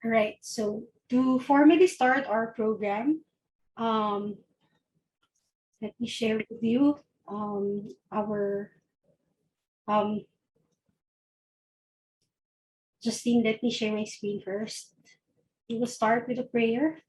All right, so to formally start our program, let me share with you our Justine, let me share my screen first. We will start with a prayer.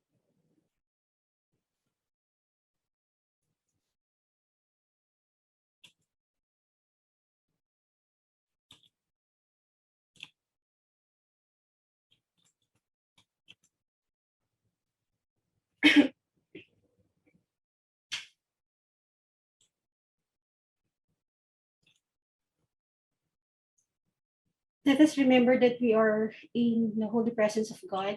Let us remember that we are in the holy presence of God.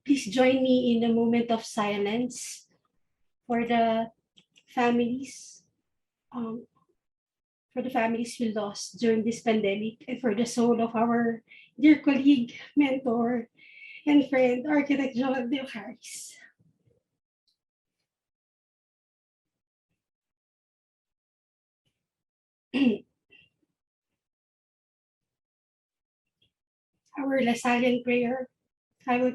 Please join me in a moment of silence for the families, um, we lost during this pandemic, and for the soul of our dear colleague, mentor, and friend, Architect Joel De Harris. Our Lasallian prayer. I will,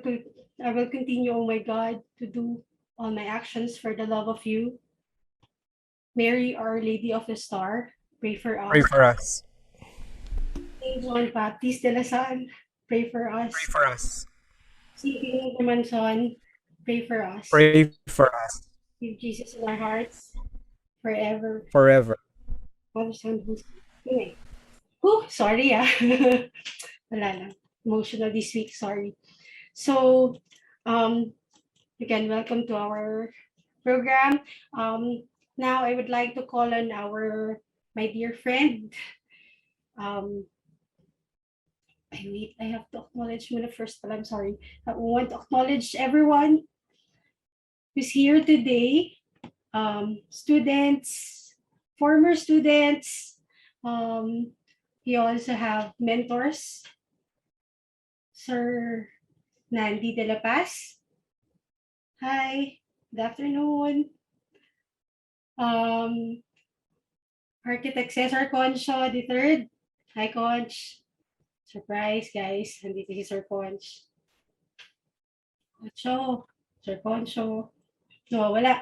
I will continue, oh my God, to do all my actions for the love of you. Mary, Our Lady of the Star, pray for Pray us. for us. Saint John Baptist de la Salle, pray for Pray us. for us. Saint Pino de Manzon, pray for us. Pray for us Give Jesus in our hearts forever. forever. Father, Son, Holy Spirit. Anyway. Sorry Wala lang. Emotional this week, sorry. So, again, welcome to our program. Now I would like to call on my dear friend, um, wait, I have to acknowledge muna first, but I'm sorry. I want to acknowledge everyone who's here today. Students, former students. We also have mentors. Sir Nandi de la Paz. Hi, good afternoon. Um, Architect Cesar Concho the third. Hi, Conch. Surprise, guys. Nandito si Sir Conch. Concho. Sir Concho. Nawawala.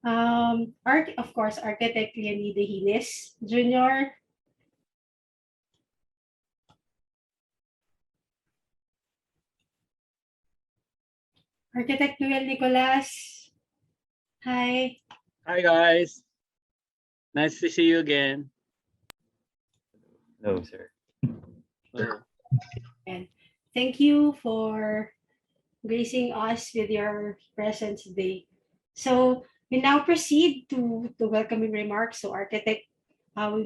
Of course, Architect Leonido Hines Jr., Architect Noel Nicolas. Hi. Hi guys. Nice to see you again. Hello, sir. Hello. And thank you for gracing us with your presence today. So we now proceed to welcoming remarks. So architect, we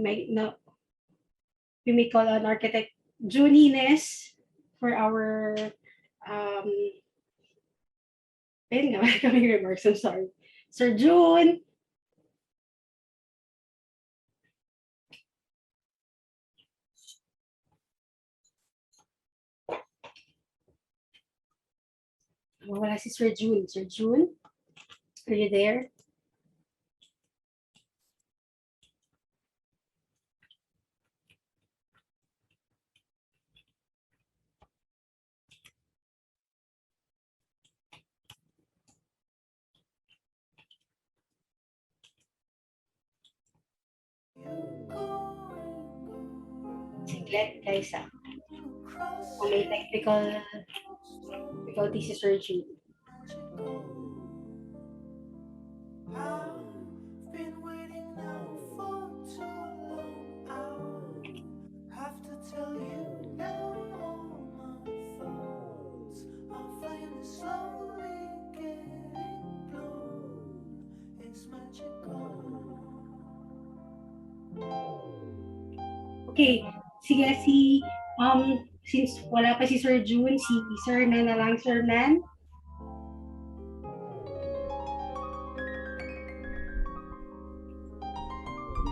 may call on architect June Ines for our um, welcoming remarks. I'm sorry, Sir June. Wala si Sir June. Sir June, are you there? Siglet, guys, kung may technical difficulty si Sir June. I've been waiting now for too long. I have to tell you now, all my thoughts are flying slowly, getting blown. It's magical. Okay, sige since wala pa si Sir June, si Sir Nan na lang, Sir Nan.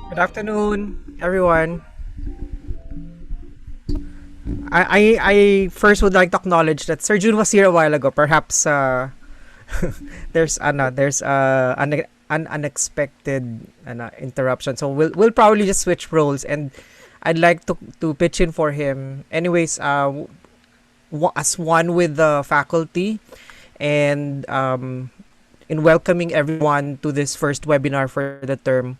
Good afternoon, everyone. I first would like to acknowledge that Sir June was here a while ago. Perhaps there's an unexpected interruption, so we'll probably just switch roles, and I'd like to pitch in for him. Anyways, as one with the faculty, and in welcoming everyone to this first webinar for the term.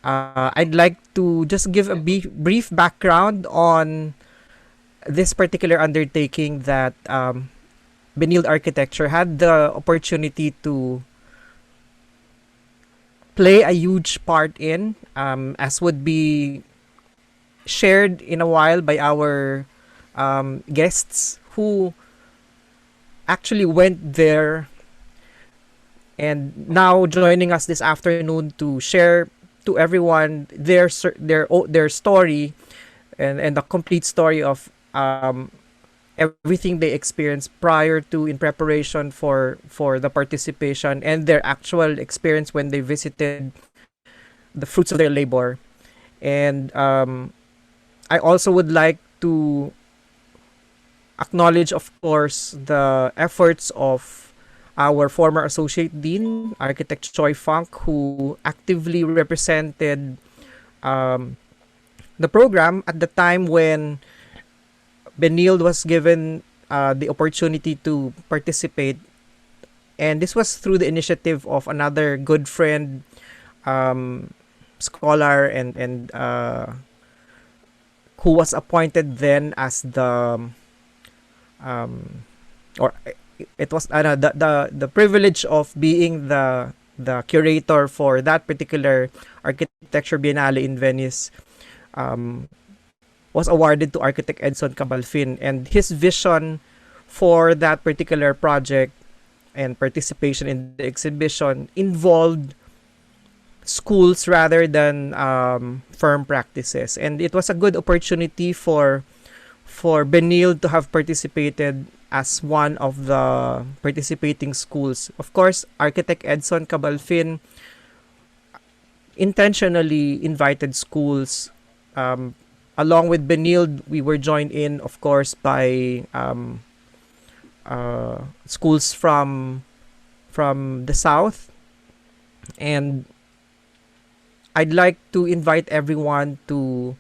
I'd like to just give a brief background on this particular undertaking that Benilde Architecture had the opportunity to play a huge part in, as would be shared in a while by our guests who actually went there and now joining us this afternoon to share to everyone their story and the complete story of everything they experienced prior to, in preparation for the participation, and their actual experience when they visited the fruits of their labor. And I also would like to acknowledge, of course, the efforts of our former Associate Dean, Architect Choi Funk, who actively represented the program at the time when Benilde was given the opportunity to participate. And this was through the initiative of another good friend, scholar, and who was appointed then as the or it was the privilege of being the curator for that particular architecture biennale in Venice, was awarded to architect Edson Cabalfin, and his vision for that particular project and participation in the exhibition involved schools rather than firm practices. And it was a good opportunity for for Benil to have participated as one of the participating schools. Of course, Architect Edson Cabalfin intentionally invited schools. Along with Benil, we were joined in, of course, by schools from the south, and I'd like to invite everyone to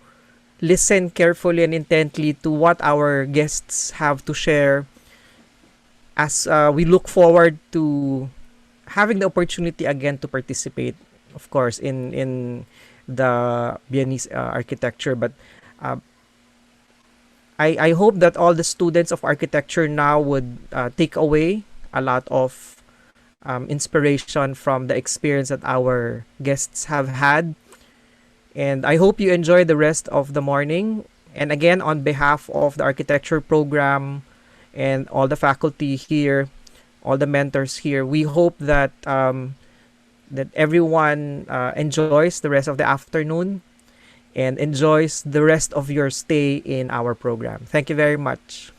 listen carefully and intently to what our guests have to share as we look forward to having the opportunity again to participate, of course, in the Viennese architecture. But uh, I hope that all the students of architecture now would take away a lot of inspiration from the experience that our guests have had. And I hope you enjoy the rest of the morning. And again, on behalf of the architecture program and all the faculty here, all the mentors here, we hope that that everyone enjoys the rest of the afternoon and enjoys the rest of your stay in our program. Thank you very much.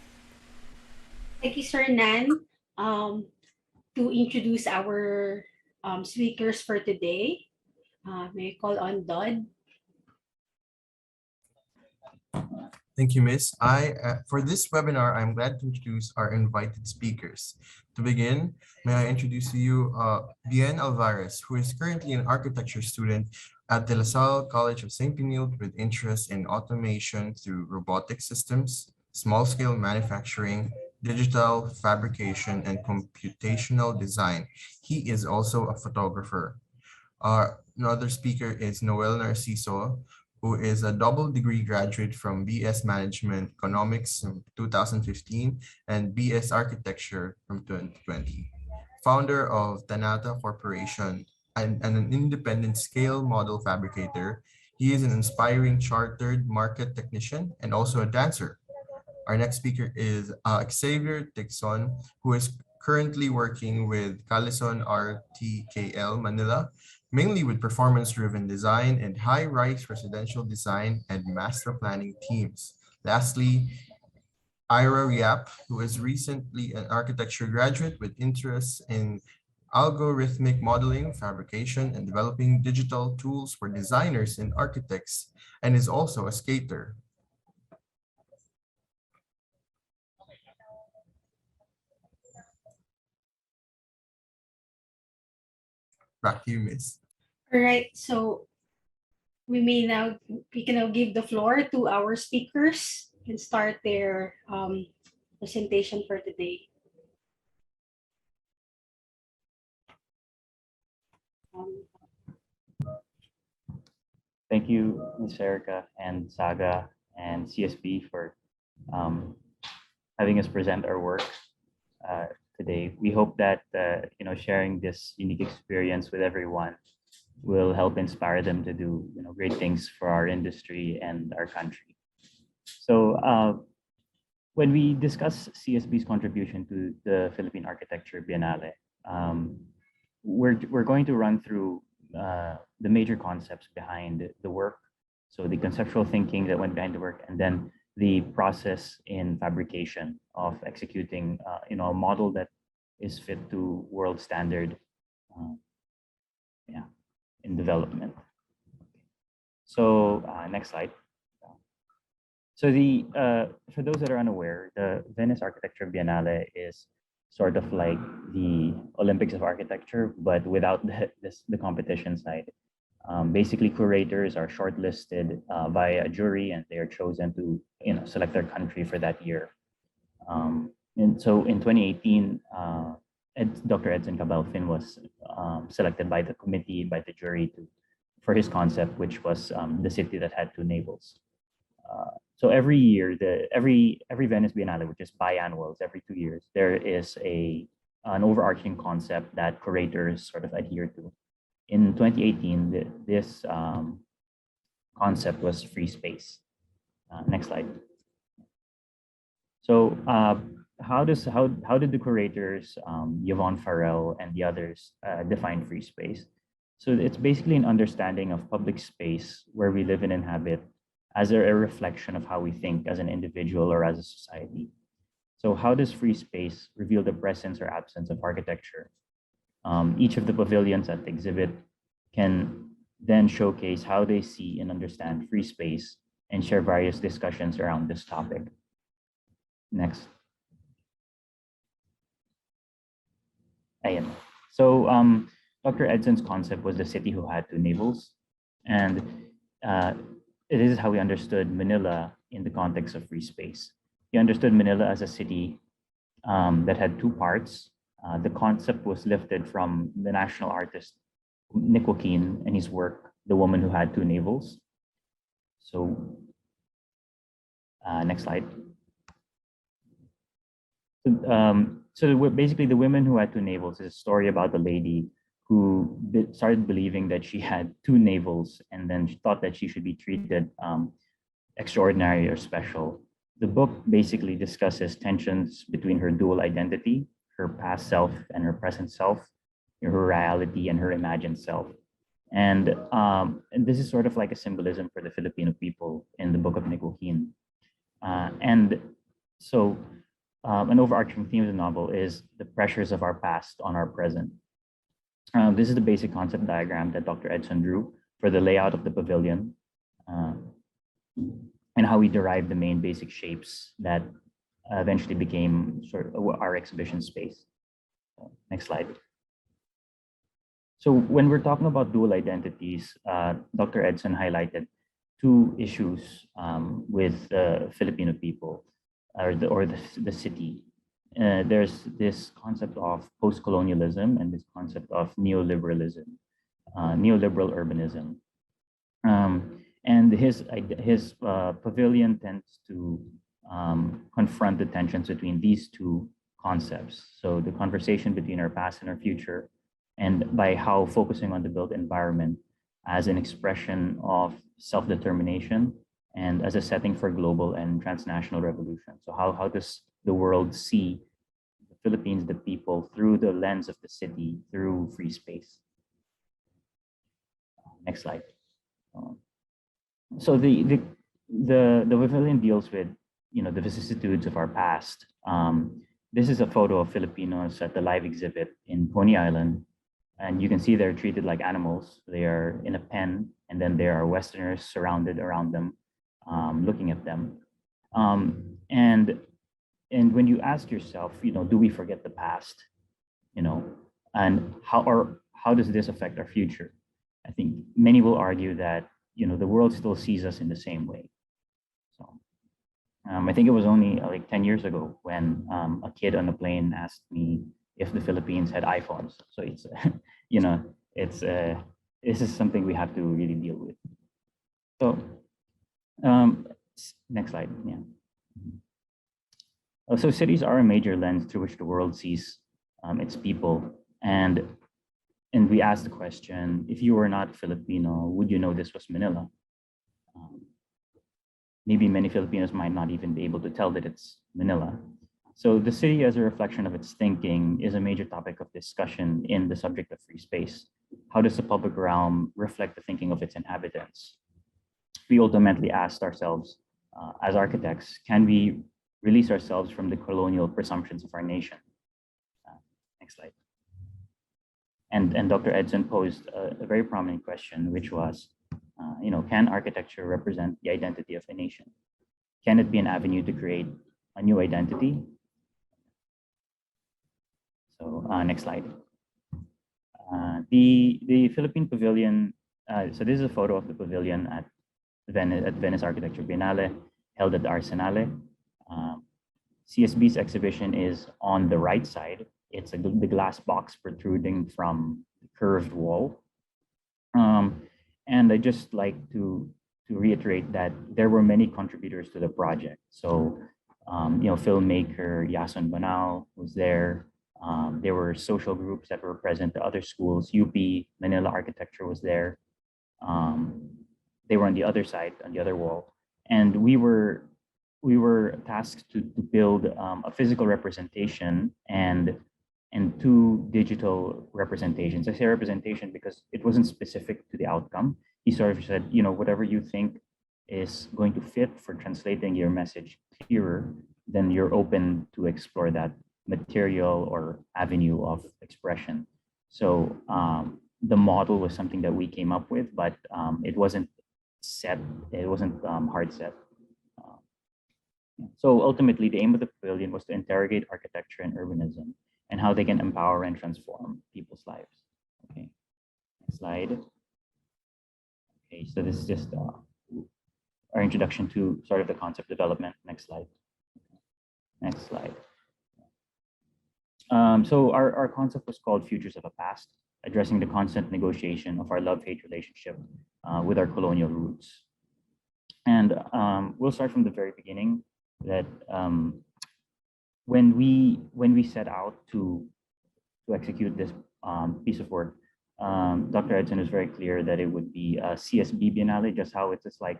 Thank you, Sir Nan. To introduce our speakers for today, may I call on Dodd? Thank you, Miss. For this webinar, I'm glad to introduce our invited speakers. To begin, may I introduce to you Bien Alvarez, who is currently an architecture student at De La Salle College of St. Benilde with interest in automation through robotic systems, small-scale manufacturing, digital fabrication, and computational design. He is also a photographer. Another speaker is Noel Narciso, who is a double degree graduate from BS Management Economics from 2015 and BS Architecture from 2020. Founder of Tanata Corporation and an independent scale model fabricator, he is an inspiring chartered market technician and also a dancer. Our next speaker is Xavier Dixon, who is currently working with Callison RTKL Manila, mainly with performance-driven design and high-rise residential design and master planning teams. Lastly, Ira Riap, who is recently an architecture graduate with interests in algorithmic modeling, fabrication, and developing digital tools for designers and architects, and is also a skater. Back to you, Miss. All right, so we can now give the floor to our speakers and start their presentation for today. Um, Thank you, Ms. Erica and Saga and CSB for having us present our work today. We hope that sharing this unique experience with everyone will help inspire them to do great things for our industry and our country. So when we discuss CSB's contribution to the Philippine Architecture Biennale, we're going to run through the major concepts behind the work. So the conceptual thinking that went behind the work, and then the process in fabrication of executing a model that is fit to world standard in development. So next slide. So for those that are unaware, the Venice Architecture Biennale is sort of like the Olympics of architecture, but without the competition side. Basically, curators are shortlisted by a jury, and they are chosen to select their country for that year. And so in 2018, Dr. Edson Cabalfin was selected by the committee, by the jury, for his concept, which was the city that had two navels. So every year, every Venice Biennale, which is biannual, every 2 years, there is an overarching concept that curators sort of adhere to. In 2018, this concept was free space. Next slide. So how did the curators, Yvonne Farrell and the others, define free space? So it's basically an understanding of public space where we live and inhabit as a reflection of how we think as an individual or as a society. So how does free space reveal the presence or absence of architecture? Each of the pavilions at the exhibit can then showcase how they see and understand free space and share various discussions around this topic. Next. Ayan. So Dr. Edson's concept was the city who had two navels. And it is how we understood Manila in the context of free space. He understood Manila as a city that had two parts. The concept was lifted from the national artist Nick Joaquin and his work, The Woman Who Had Two Navels. So next slide. Basically, The Women Who Had Two Navels is a story about a lady who started believing that she had two navels and then she thought that she should be treated extraordinary or special. The book basically discusses tensions between her dual identity, her past self and her present self, her reality and her imagined self. And this is sort of like a symbolism for the Filipino people in the book of Nick Joaquin. And so an overarching theme of the novel is the pressures of our past on our present. This is the basic concept diagram that Dr. Edson drew for the layout of the pavilion and how we derived the main basic shapes that eventually became sort of our exhibition space. Next slide. So when we're talking about dual identities, Dr. Edson highlighted two issues with the Filipino people or the city. There's this concept of post-colonialism and this concept of neoliberalism, neoliberal urbanism. And his pavilion tends to confront the tensions between these two concepts. So the conversation between our past and our future, and by how focusing on the built environment as an expression of self-determination and as a setting for global and transnational revolution. So how does the world see the Philippines, the people, through the lens of the city, through free space? Next slide. So the pavilion deals with, the vicissitudes of our past. This is a photo of Filipinos at the live exhibit in Coney Island. And you can see they're treated like animals. They are in a pen, and then there are Westerners surrounded around them, looking at them. And when you ask yourself, do we forget the past? And how does this affect our future? I think many will argue that the world still sees us in the same way. So I think it was only like 10 years ago when a kid on a plane asked me if the Philippines had iPhones. So it's this is something we have to really deal with. So next slide. Yeah. So cities are a major lens through which the world sees its people. And we asked the question, if you were not Filipino, would you know this was Manila? Maybe many Filipinos might not even be able to tell that it's Manila. So the city as a reflection of its thinking is a major topic of discussion in the subject of free space. How does the public realm reflect the thinking of its inhabitants? We ultimately asked ourselves, as architects, can we release ourselves from the colonial presumptions of our nation? Next slide. And Dr. Edson posed a very prominent question, which was, can architecture represent the identity of a nation? Can it be an avenue to create a new identity? So next slide. The Philippine Pavilion, so this is a photo of the pavilion at Venice Architecture Biennale, held at the Arsenale. CSB's exhibition is on the right side. It's the glass box protruding from the curved wall. And I just like to reiterate that there were many contributors to the project. So, filmmaker Yason Banao was there. There were social groups that were present, the other schools, UP, Manila Architecture was there. They were on the other side, on the other wall. And we were tasked to build a physical representation and two digital representations. I say representation because it wasn't specific to the outcome. He sort of said, whatever you think is going to fit for translating your message clearer, then you're open to explore that material or avenue of expression. So the model was something that we came up with, but it wasn't set, it wasn't hard set. So ultimately, the aim of the pavilion was to interrogate architecture and urbanism and how they can empower and transform people's lives. Okay, next slide. Okay, so this is just our introduction to sort of the concept development. Next slide. Next slide. So our concept was called Futures of a Past, addressing the constant negotiation of our love-hate relationship with our colonial roots. And we'll start from the very beginning, that when we set out to execute this piece of work, Dr. Edson is very clear that it would be a CSB Biennale, just how it's just like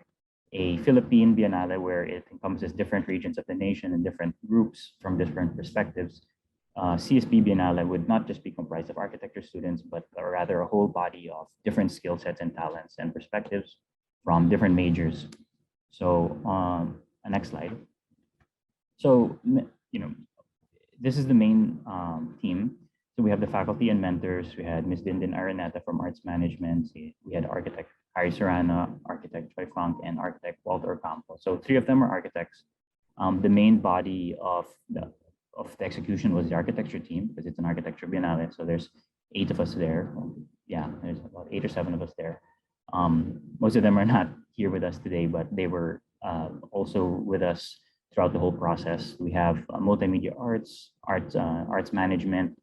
a Philippine Biennale where it encompasses different regions of the nation and different groups from different perspectives. CSB Biennale would not just be comprised of architecture students, but rather a whole body of different skill sets and talents and perspectives from different majors. So next slide. So, you know, this is the main team. So we have the faculty and mentors. We had Ms. Dindin Araneta from Arts Management. We had architect Harry Serrano, architect Choi Funk, and architect Walter Ocampo. So 3 of them are architects. The main body of the execution was the architecture team, because it's an architecture biennale. So there's 8 of us there. Yeah, there's about 8 or 7 of us there. Most of them are not here with us today, but they were also with us throughout the whole process. We have multimedia arts, arts management,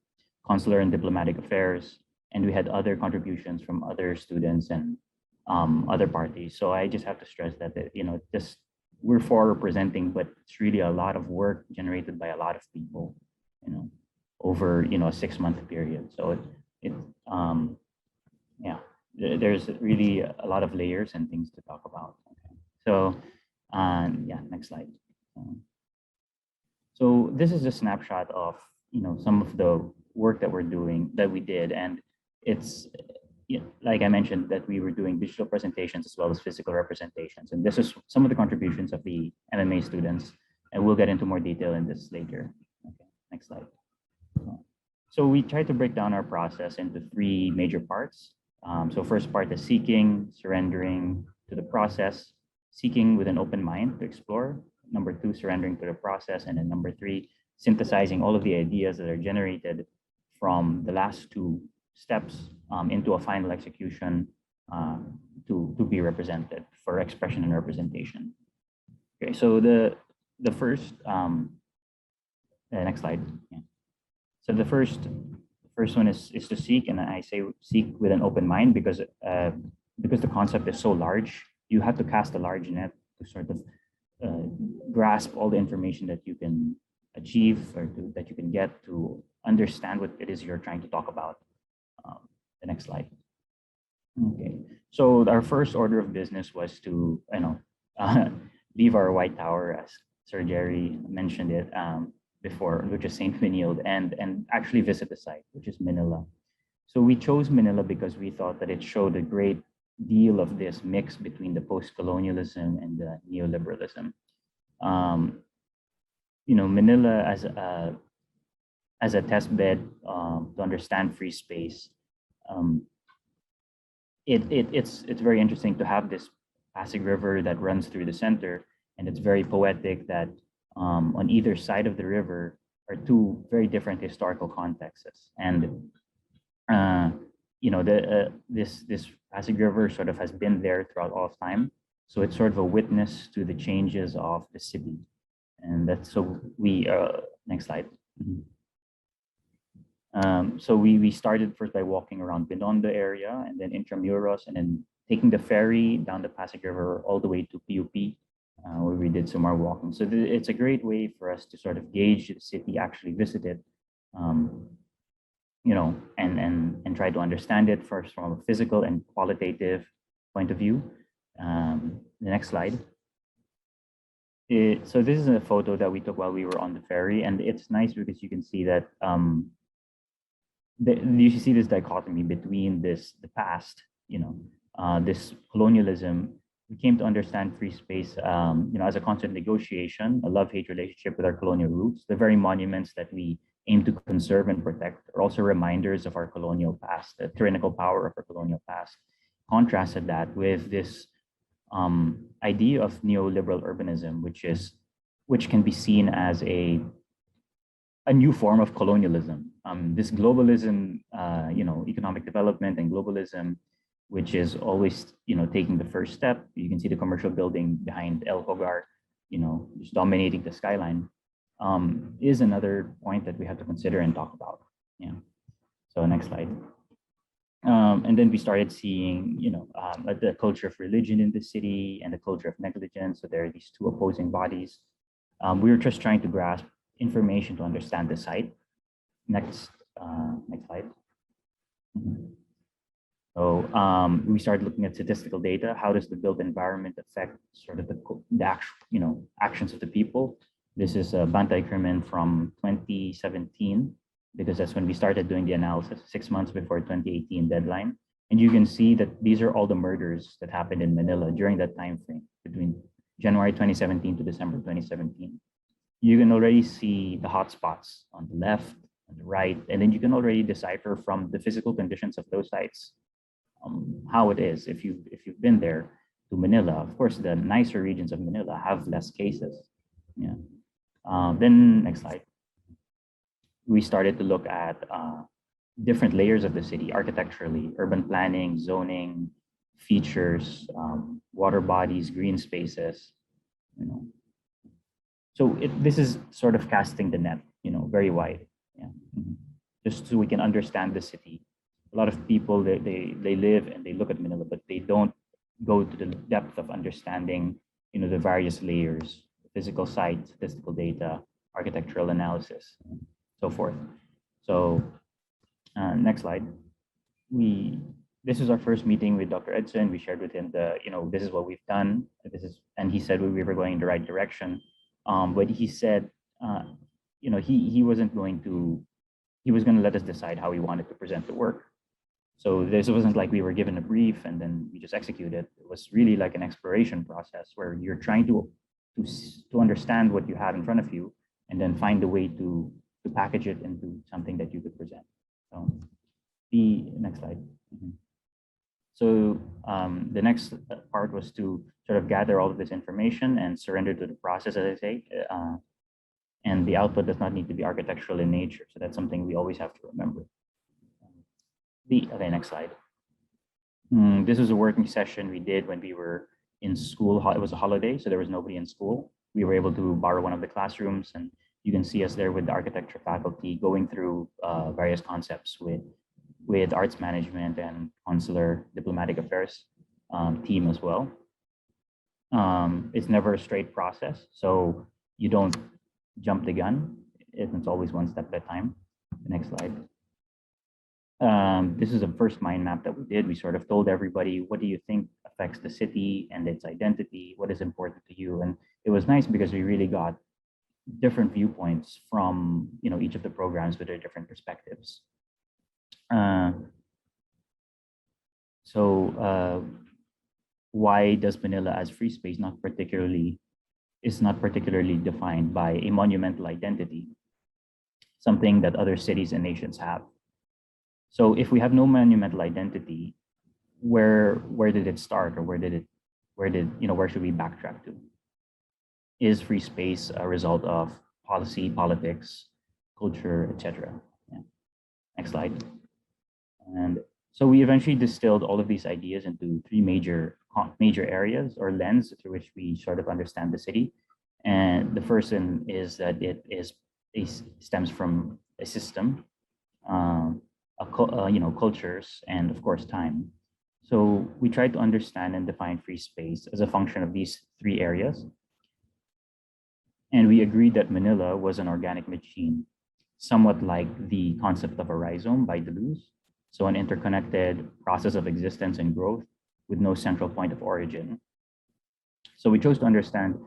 consular and diplomatic affairs, and we had other contributions from other students and other parties. So I just have to stress that, you know, just we're representing, but it's really a lot of work generated by a lot of people, you know, over, you know, a 6-month period. So yeah, there's really a lot of layers and things to talk about. Okay. So yeah, next slide. So this is a snapshot of, you know, some of the work that we did, and it's, you know, like I mentioned, that we were doing digital presentations as well as physical representations, and this is some of the contributions of the MMA students, and we'll get into more detail in this later. Okay, next slide. So we tried to break down our process into 3 major parts. So first part is seeking, surrendering to the process, seeking with an open mind to explore. Number 2, surrendering to the process. And then number 3, synthesizing all of the ideas that are generated from the last 2 steps into a final execution to be represented for expression and representation. Okay, so the first, next slide. Yeah. So the first one is to seek, and I say seek with an open mind because the concept is so large, you have to cast a large net to sort of grasp all the information that you can achieve or that you can get to understand what it is you're trying to talk about. The next slide. Okay, so our first order of business was to, you know, leave our White Tower, as Sir Jerry mentioned it before, which is St. Benilde, and actually visit the site, which is Manila. So we chose Manila because we thought that it showed a great deal of this mix between the post-colonialism and the neoliberalism. You know, Manila as a test bed to understand free space. It's very interesting to have this Pasig River that runs through the center, and it's very poetic that on either side of the river are 2 very different historical contexts, and you know, this Pasig River sort of has been there throughout all time, so it's sort of a witness to the changes of the city, and that's so we next slide. So we started first by walking around Binondo area, and then Intramuros, and then taking the ferry down the Pasig River all the way to PUP, where we did some more walking. So it's a great way for us to sort of gauge the city, actually visit it, you know, and try to understand it first from a physical and qualitative point of view. The next slide. So this is a photo that we took while we were on the ferry, and it's nice because you can see that you see this dichotomy between the past, you know, this colonialism we came to understand free space, as a constant negotiation, a love-hate relationship with our colonial roots. The very monuments that we aim to conserve and protect are also reminders of our colonial past, the tyrannical power of our colonial past. Contrasted that with this idea of neoliberal urbanism, which can be seen as a new form of colonialism. This globalism, economic development and globalism, which is always, taking the first step. You can see the commercial building behind El Hogar, just dominating the skyline, is another point that we have to consider and talk about. Yeah. So next slide. And then we started seeing, the culture of religion in the city and the culture of negligence. So there are these two opposing bodies. We were just trying to grasp information to understand the site. Next slide. So we started looking at statistical data. How does the built environment affect sort of the actual, actions of the people? This is a Bantay Krimen from 2017, because that's when we started doing the analysis, 6 months before 2018 deadline. And you can see that these are all the murders that happened in Manila during that time frame, between January 2017 to December 2017. You can already see the hotspots on the left, on the right, and then you can already decipher from the physical conditions of those sites how it is. If you've been there to Manila, of course, the nicer regions of Manila have less cases. Yeah. Then next slide. We started to look at different layers of the city architecturally: urban planning, zoning, features, water bodies, green spaces. So this is sort of casting the net, very wide. Yeah. Just so we can understand the city. A lot of people, they live and they look at Manila, but they don't go to the depth of understanding, the various layers: physical site, statistical data, architectural analysis, so forth. So next slide. This is our first meeting with Dr. Edson. We shared with him this is what we've done. And he said we were going in the right direction. But he said, he was going to let us decide how we wanted to present the work. So this wasn't like we were given a brief and then we just executed. It was really like an exploration process where you're trying to understand what you have in front of you and then find a way to package it into something that you could present. So the next slide. So the next part was to sort of gather all of this information and surrender to the process, as I say. And the output does not need to be architectural in nature. So that's something we always have to remember. Okay, next slide. This was a working session we did when we were in school. It was a holiday, so there was nobody in school. We were able to borrow one of the classrooms, and you can see us there with the architecture faculty going through various concepts with arts management and consular diplomatic affairs team as well. It's never a straight process, so you don't jump the gun. It's always one step at a time. The next slide. This is the first mind map that we did. We sort of told everybody, what do you think affects the city and its identity? What is important to you? And it was nice because we really got different viewpoints from each of the programs with their different perspectives. Why does Manila as free space is not particularly defined by a monumental identity, something that other cities and nations have? So if we have no monumental identity, where did it start, or where should we backtrack to? Is free space a result of policy, politics, culture, etc.? Yeah. Next slide. And so we eventually distilled all of these ideas into three major areas or lens through which we sort of understand the city. And the first one is that it stems from a system, cultures, and of course time. So we tried to understand and define free space as a function of these three areas. And we agreed that Manila was an organic machine, somewhat like the concept of a rhizome by Deleuze. So an interconnected process of existence and growth with no central point of origin. So we chose to understand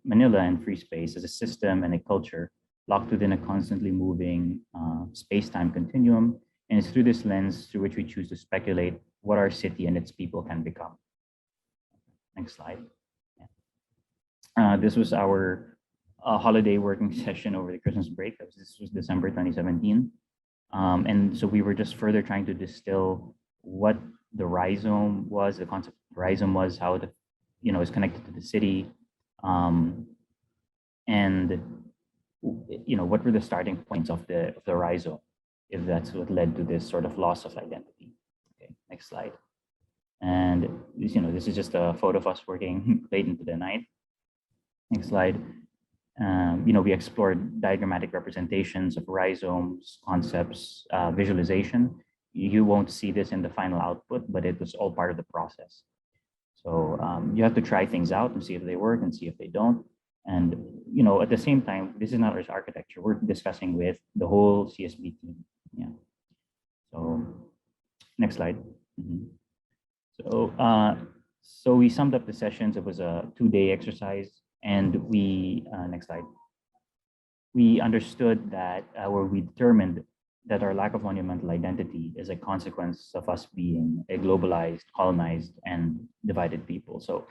Manila and free space as a system and a culture locked within a constantly moving space-time continuum. And it's through this lens through which we choose to speculate what our city and its people can become. Next slide. This was our holiday working session over the Christmas break. This was December 2017. And so we were just further trying to distill what the rhizome was, the concept of rhizome was, how the, is connected to the city, and what were the starting points of the rhizome, if that's what led to this sort of loss of identity. Okay, next slide. And this is just a photo of us working late into the night. Next slide. We explored diagrammatic representations of rhizomes, concepts, visualization. You won't see this in the final output, but it was all part of the process. So you have to try things out and see if they work and see if they don't. And at the same time, this is not just architecture. We're discussing with the whole CSB team. Yeah. So next slide. So we summed up the sessions. It was a 2-day exercise, and we next slide. We understood that, or we determined that our lack of monumental identity is a consequence of us being a globalized, colonized, and divided people. So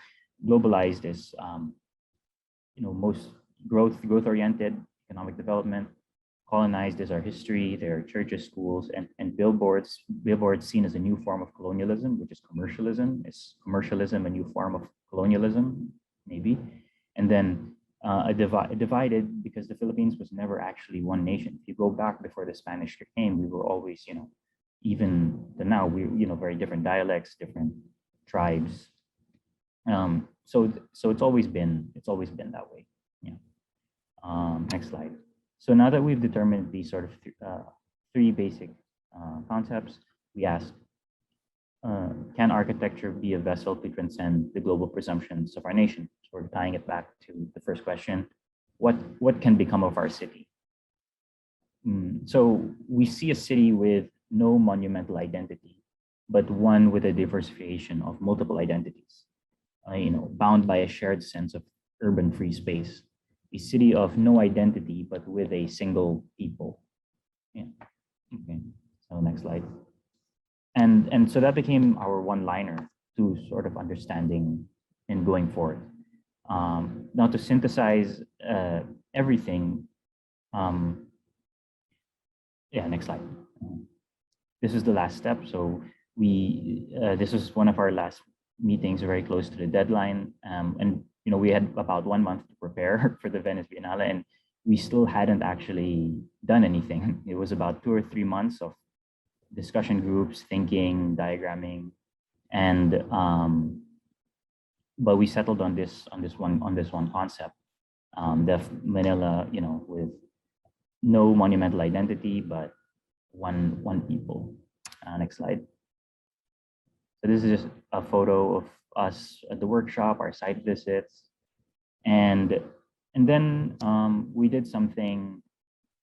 globalized is, most growth-oriented economic development. Colonized is our history. There are churches, schools, and billboards. Billboards seen as a new form of colonialism, which is commercialism. Is commercialism a new form of colonialism? Maybe. And then divided because the Philippines was never actually one nation. If you go back before the Spanish came, we were always, even to now, we, very different dialects, different tribes. So it's always been that way. Yeah. Next slide. So now that we've determined these sort of three basic concepts, we asked, can architecture be a vessel to transcend the global presumptions of our nation? So we're tying it back to the first question, what can become of our city? So we see a city with no monumental identity, but one with a diversification of multiple identities, bound by a shared sense of urban free space. A city of no identity, but with a single people. Yeah. Okay. So next slide. And so that became our one-liner to sort of understanding and going forward. Now to synthesize everything. Yeah. Next slide. This is the last step. So this was one of our last meetings, very close to the deadline, and we had about 1 month to prepare for the Venice Biennale, and we still hadn't actually done anything. It was about 2 or 3 months of discussion groups, thinking, diagramming, and but we settled on this one concept, the Manila, with no monumental identity, but one people. Next slide. So this is just a photo of us at the workshop, our site visits, and then we did something,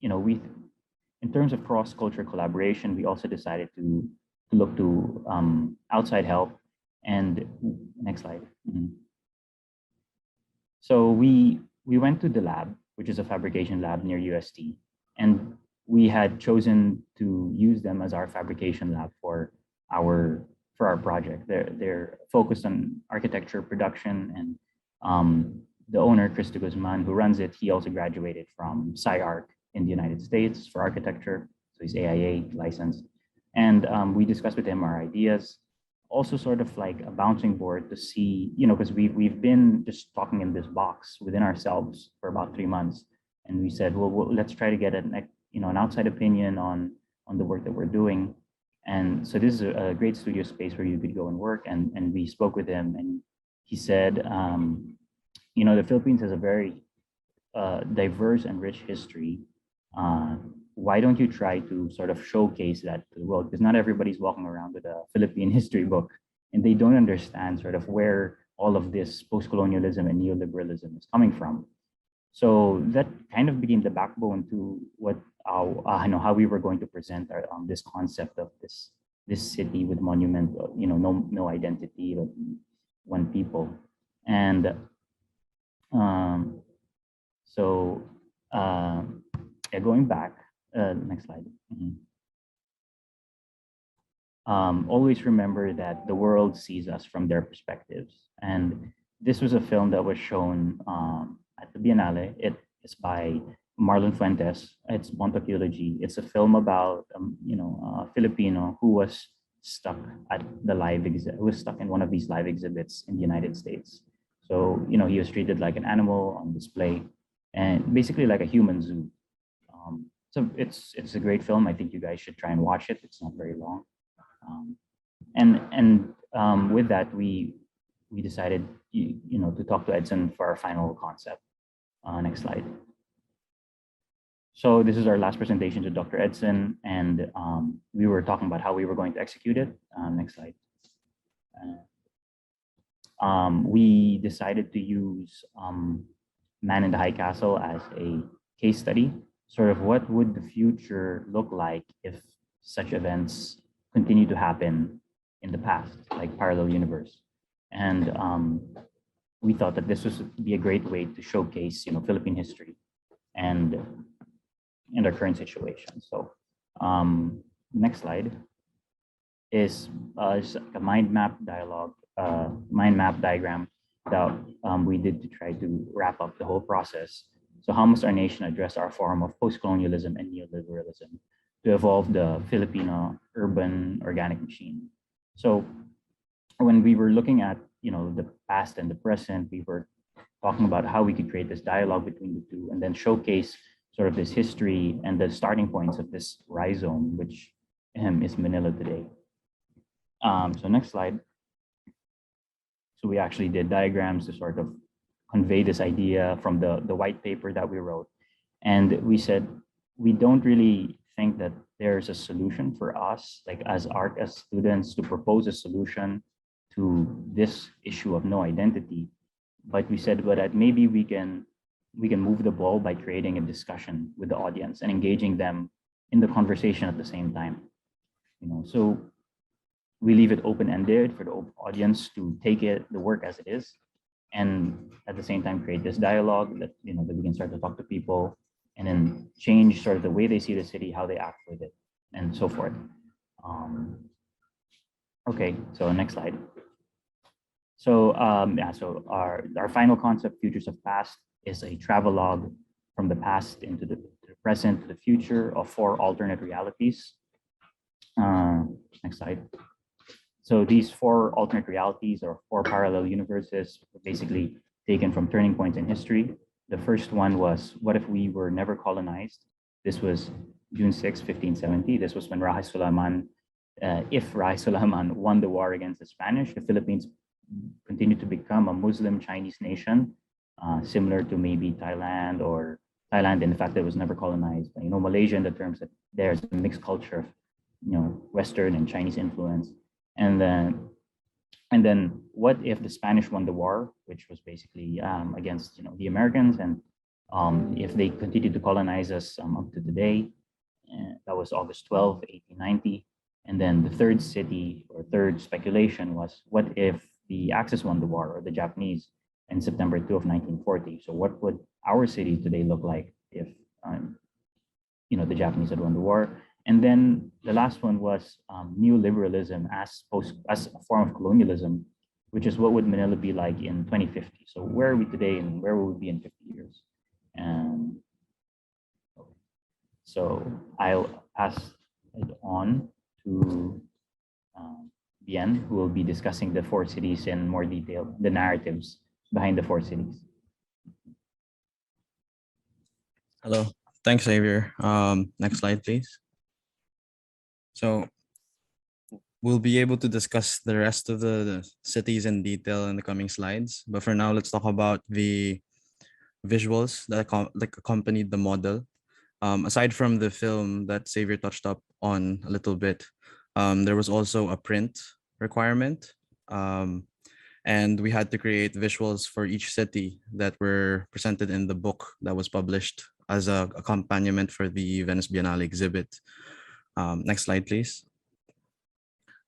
in terms of cross-cultural collaboration, we also decided to look to outside help. And next slide. So we went to the lab, which is a fabrication lab near UST, and we had chosen to use them as our fabrication lab for our project. They're focused on architecture production, and the owner, Chris de Guzman, who runs it, he also graduated from SciArc in the United States for architecture. So he's AIA licensed. And we discussed with him our ideas, also sort of like a bouncing board to see, because we've been just talking in this box within ourselves for about 3 months. And we said, well, let's try to get an outside opinion on the work that we're doing. And so this is a great studio space where you could go and work. And we spoke with him, and he said, the Philippines has a very diverse and rich history. Why don't you try to sort of showcase that to the world? Because not everybody's walking around with a Philippine history book, and they don't understand sort of where all of this post-colonialism and neoliberalism is coming from. So that kind of became the backbone to how we were going to present this concept of this city with monument, no identity, but one people. And going back, next slide. Always remember that the world sees us from their perspectives. And this was a film that was shown at the Biennale. It is by Marlon Fuentes. It's Montaculogy. It's a film about a Filipino who was stuck at the who was stuck in one of these live exhibits in the United States. So he was treated like an animal on display, and basically like a human zoo. So it's a great film. I think you guys should try and watch it. It's not very long. And with that, we decided to talk to Edson for our final concept. Next slide. So this is our last presentation to Dr. Edson, and we were talking about how we were going to execute it. Next slide. We decided to use Man in the High Castle as a case study. Sort of what would the future look like if such events continue to happen in the past, like parallel universe. And we thought that this would be a great way to showcase, Philippine history and our current situation. So next slide is a mind map diagram that we did to try to wrap up the whole process. So how must our nation address our form of post-colonialism and neoliberalism to evolve the Filipino urban organic machine? So when we were looking at the past and the present, we were talking about how we could create this dialogue between the two and then showcase sort of this history and the starting points of this rhizome, which is Manila today. So next slide. So we actually did diagrams to sort of convey this idea from the white paper that we wrote. And we said, we don't really think that there's a solution for us, like as students, to propose a solution to this issue of no identity. But we said, but that maybe we can move the ball by creating a discussion with the audience and engaging them in the conversation at the same time. So we leave it open-ended for the audience to take the work as it is, and at the same time create this dialogue that that we can start to talk to people and then change sort of the way they see the city, how they act with it, and so forth. Okay, so next slide. So so our final concept, Futures of Past, is a travelogue from the past into the present to the future of 4 alternate realities. Next slide. So these 4 alternate realities or 4 parallel universes were basically taken from turning points in history. The first one was, what if we were never colonized? This was June 6, 1570. This was when if Rahi Sulaiman won the war against the Spanish, the Philippines continued to become a Muslim Chinese nation, similar to maybe Thailand, in fact, it was never colonized. Malaysia, in the terms that there's a mixed culture of, Western and Chinese influence. And then what if the Spanish won the war, which was basically against the Americans, and if they continued to colonize us up to today? That was August 12, 1890. And then the third speculation was, what if the Axis won the war, or the Japanese, in September 2 of 1940? So what would our city today look like if the Japanese had won the war? And then the last one was neoliberalism as a form of colonialism, which is what would Manila be like in 2050? So where are we today and where will we be in 50 years? And so I'll pass it on to Bien, who will be discussing the 4 cities in more detail, the narratives behind the 4 cities. Hello, thanks, Xavier. Next slide, please. So we'll be able to discuss the rest of the cities in detail in the coming slides. But for now, let's talk about the visuals that accompanied the model. Aside from the film that Xavier touched up on a little bit, there was also a print requirement. And we had to create visuals for each city that were presented in the book that was published as an accompaniment for the Venice Biennale exhibit. Next slide, please.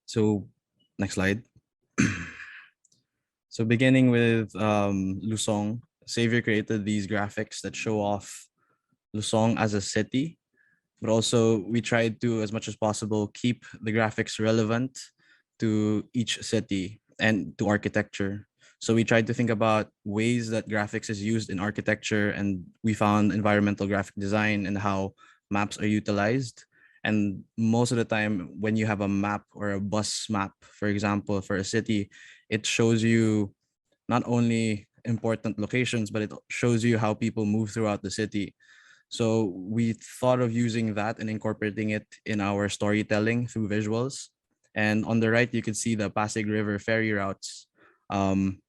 So next slide. So beginning with Lusong, Xavier created these graphics that show off Lusong as a city, but also we tried to, as much as possible, keep the graphics relevant to each city and to architecture. So we tried to think about ways that graphics is used in architecture, and we found environmental graphic design and how maps are utilized. And most of the time, when you have a map or a bus map, for example, for a city, it shows you not only important locations, but it shows you how people move throughout the city. So we thought of using that and incorporating it in our storytelling through visuals. And on the right, you could see the Pasig River ferry routes. Um,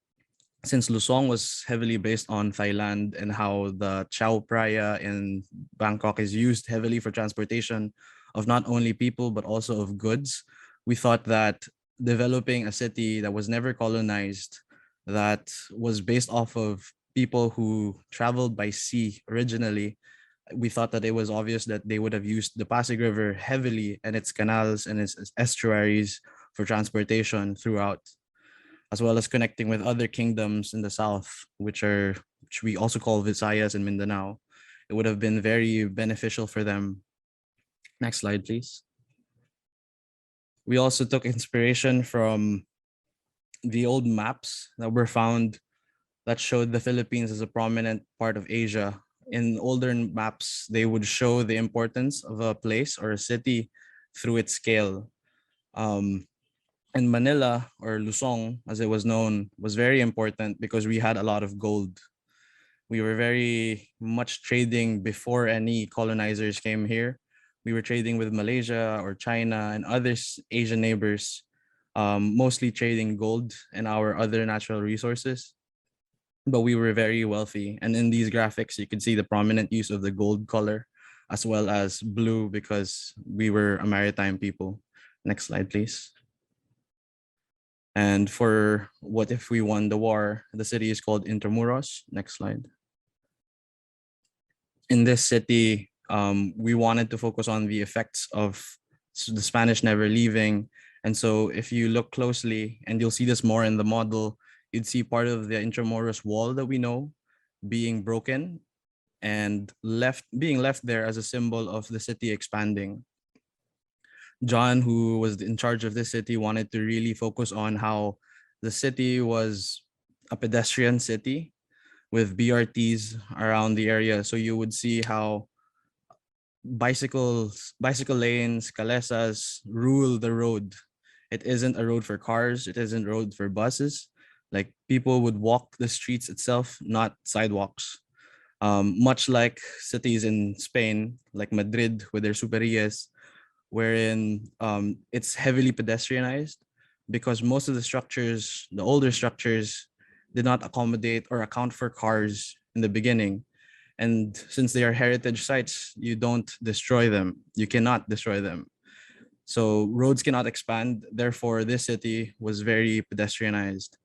since Lusong was heavily based on Thailand and how the Chao Phraya in Bangkok is used heavily for transportation of not only people but also of goods, we thought that developing a city that was never colonized, that was based off of people who traveled by sea originally, we thought that it was obvious that they would have used the Pasig River heavily and its canals and its estuaries for transportation throughout, as well as connecting with other kingdoms in the south, which we also call Visayas and Mindanao. It would have been very beneficial for them. Next slide, please. We also took inspiration from the old maps that were found that showed the Philippines as a prominent part of Asia. In older maps, they would show the importance of a place or a city through its scale. And Manila, or Lusong, as it was known, was very important because we had a lot of gold. We were very much trading before any colonizers came here. We were trading with Malaysia or China and other Asian neighbors, mostly trading gold and our other natural resources. But we were very wealthy. And in these graphics, you can see the prominent use of the gold color as well as blue because we were a maritime people. Next slide, please. And for what if we won the war, the city is called Intramuros. Next slide. In this city, we wanted to focus on the effects of the Spanish never leaving. And so if you look closely, and you'll see this more in the model, you'd see part of the Intramuros wall that we know being broken and being left there as a symbol of the city expanding. John, who was in charge of this city, wanted to really focus on how the city was a pedestrian city with BRTs around the area. So you would see how bicycle lanes, calesas rule the road. It isn't a road for cars. It isn't a road for buses. Like people would walk the streets itself, not sidewalks. Much like cities in Spain, like Madrid with their superias, wherein it's heavily pedestrianized because most of the structures, the older structures, did not accommodate or account for cars in the beginning. And since they are heritage sites, you don't destroy them. You cannot destroy them. So roads cannot expand. Therefore, this city was very pedestrianized.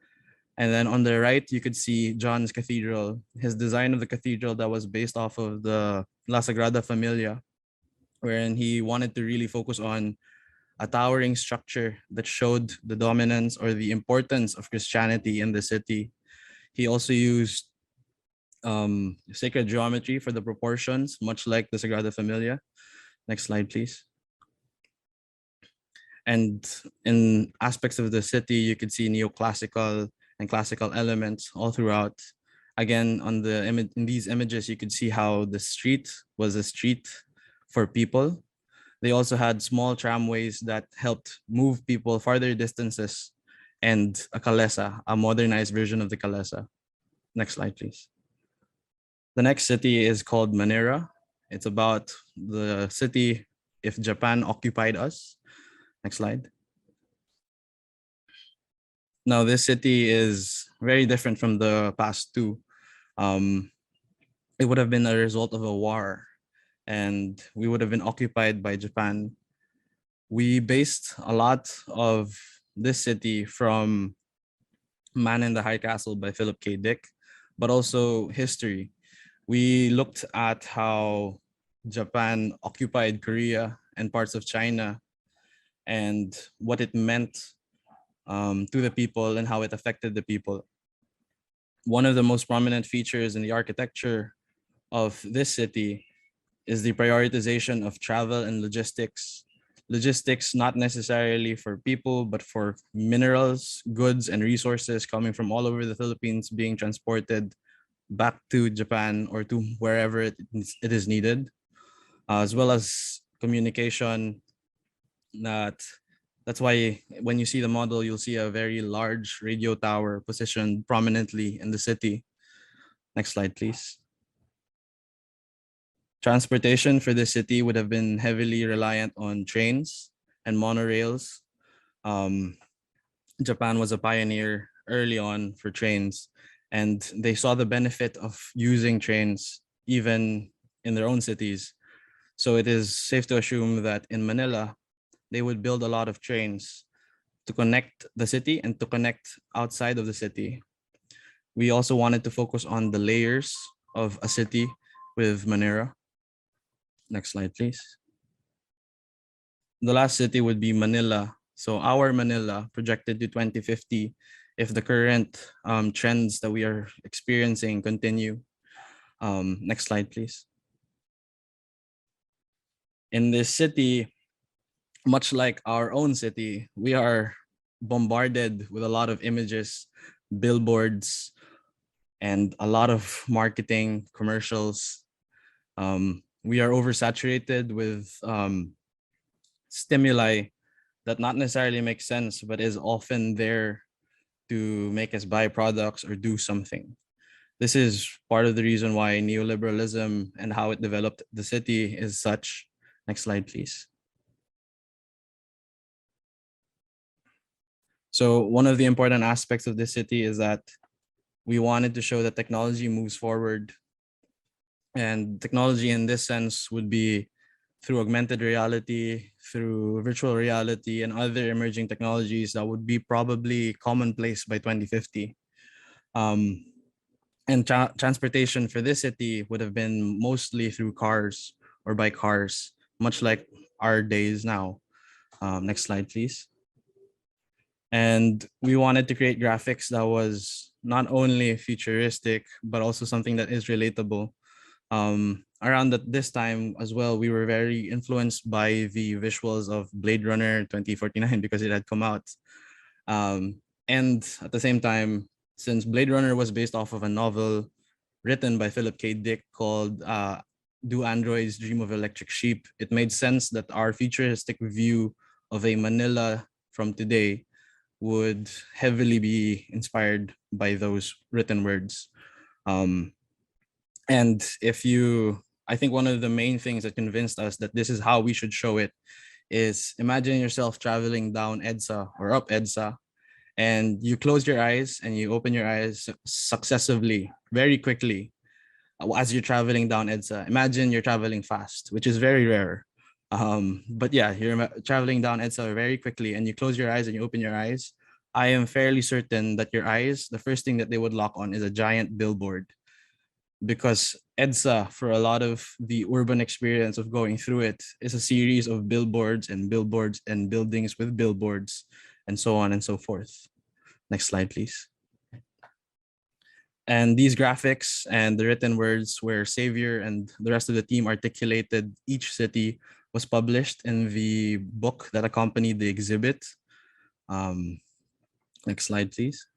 And then on the right, you could see John's cathedral, his design of the cathedral that was based off of the La Sagrada Familia, wherein he wanted to really focus on a towering structure that showed the dominance or the importance of Christianity in the city. He also used sacred geometry for the proportions, much like the Sagrada Familia. Next slide, please. And in aspects of the city, you could see neoclassical and classical elements all throughout. Again, on the in these images, you could see how the street was a street for people. They also had small tramways that helped move people farther distances, and a kalesa, a modernized version of the kalesa. Next slide, please. The next city is called Manila. It's about the city if Japan occupied us. Next slide. Now, this city is very different from the past two. It would have been a result of a war, and we would have been occupied by Japan. We based a lot of this city from Man in the High Castle by Philip K. Dick, but also history. We looked at how Japan occupied Korea and parts of China and what it meant to the people and how it affected the people. One of the most prominent features in the architecture of this city is the prioritization of travel and logistics. logistics, not necessarily for people, but for minerals, goods, and resources coming from all over the Philippines being transported back to Japan or to wherever it is needed, as well as communication. That's why when you see the model, you'll see a very large radio tower positioned prominently in the city. Next slide, please. Transportation for the city would have been heavily reliant on trains and monorails. Japan was a pioneer early on for trains, and they saw the benefit of using trains even in their own cities. So it is safe to assume that in Manila, they would build a lot of trains to connect the city and to connect outside of the city. We also wanted to focus on the layers of a city with Manila. Next slide, please. The last city would be Manila. So our Manila projected to 2050 if the current trends that we are experiencing continue. Next slide, please. In this city, much like our own city, we are bombarded with a lot of images, billboards, and a lot of marketing commercials. We are oversaturated with stimuli that not necessarily make sense, but is often there to make us buy products or do something. This is part of the reason why neoliberalism and how it developed the city is such. Next slide, please. So one of the important aspects of this city is that we wanted to show that technology moves forward. And technology in this sense would be through augmented reality, through virtual reality, and other emerging technologies that would be probably commonplace by 2050. And transportation for this city would have been mostly through cars or by cars, much like our days now. Next slide, please. And we wanted to create graphics that was not only futuristic, but also something that is relatable. Around this time as well, we were very influenced by the visuals of Blade Runner 2049 because it had come out. And at the same time, since Blade Runner was based off of a novel written by Philip K. Dick called Do Androids Dream of Electric Sheep, it made sense that our futuristic view of a Manila from today would heavily be inspired by those written words. And I think one of the main things that convinced us that this is how we should show it is imagine yourself traveling down EDSA or up EDSA, and you close your eyes and you open your eyes successively, very quickly, as you're traveling down EDSA. Imagine you're traveling fast, which is very rare. But yeah, you're traveling down EDSA very quickly and you close your eyes and you open your eyes. I am fairly certain that your eyes, the first thing that they would lock on is a giant billboard, because EDSA, for a lot of the urban experience of going through it, is a series of billboards and billboards and buildings with billboards and so on and so forth. Next slide, please. And these graphics and the written words where Xavier and the rest of the team articulated each city was published in the book that accompanied the exhibit. Next slide, please.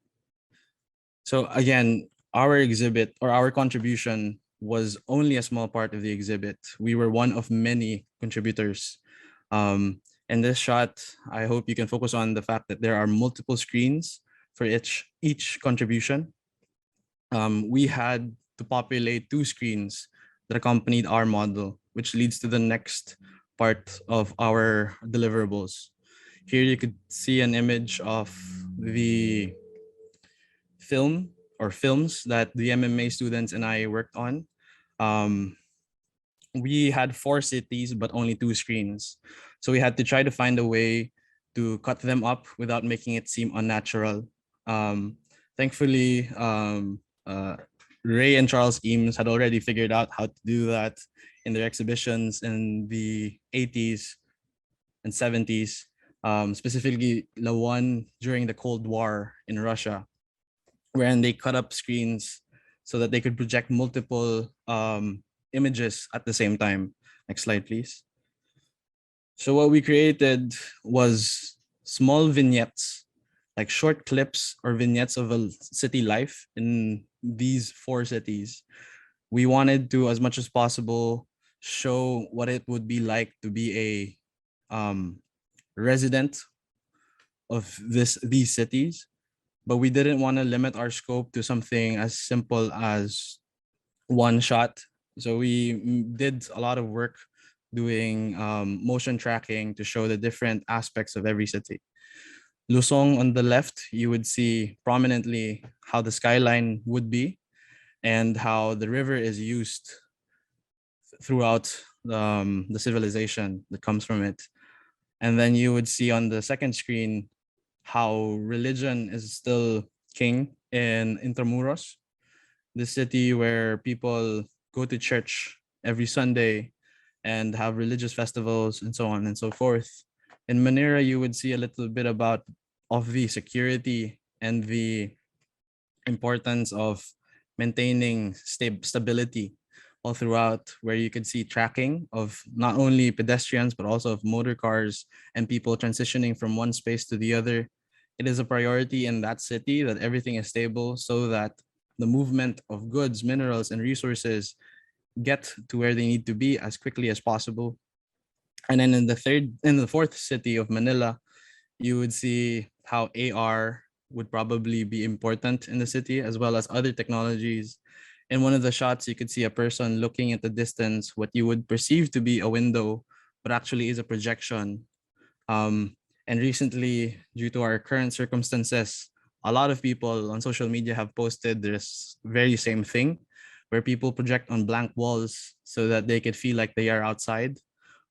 So again, our exhibit or our contribution was only a small part of the exhibit. We were one of many contributors. In this shot, I hope you can focus on the fact that there are multiple screens for each contribution. We had to populate 2 screens that accompanied our model, which leads to the next part of our deliverables. Here you could see an image of the film or films that the MMA students and I worked on. We had 4 cities, but only 2 screens. So we had to try to find a way to cut them up without making it seem unnatural. Thankfully, Ray and Charles Eames had already figured out how to do that in their exhibitions in the 80s and 70s, specifically the one during the Cold War in Russia, wherein they cut up screens so that they could project multiple images at the same time. Next slide, please. So what we created was small vignettes, like short clips or vignettes of a city life in these 4 cities. We wanted to, as much as possible, show what it would be like to be a resident of these cities, but we didn't want to limit our scope to something as simple as one shot. So we did a lot of work doing motion tracking to show the different aspects of every city. Lusong on the left, you would see prominently how the skyline would be and how the river is used throughout the civilization that comes from it. And then you would see on the second screen how religion is still king in Intramuros, the city where people go to church every Sunday and have religious festivals and so on and so forth. In Manila, you would see a little bit about of the security and the importance of maintaining stability all throughout, where you could see tracking of not only pedestrians but also of motor cars and people transitioning from one space to the other. It is a priority in that city that everything is stable so that the movement of goods, minerals, and resources get to where they need to be as quickly as possible. And then in the fourth city of Manila, you would see how AR would probably be important in the city, as well as other technologies. In one of the shots, you could see a person looking at the distance, what you would perceive to be a window, but actually is a projection. And recently, due to our current circumstances, a lot of people on social media have posted this very same thing, where people project on blank walls so that they could feel like they are outside,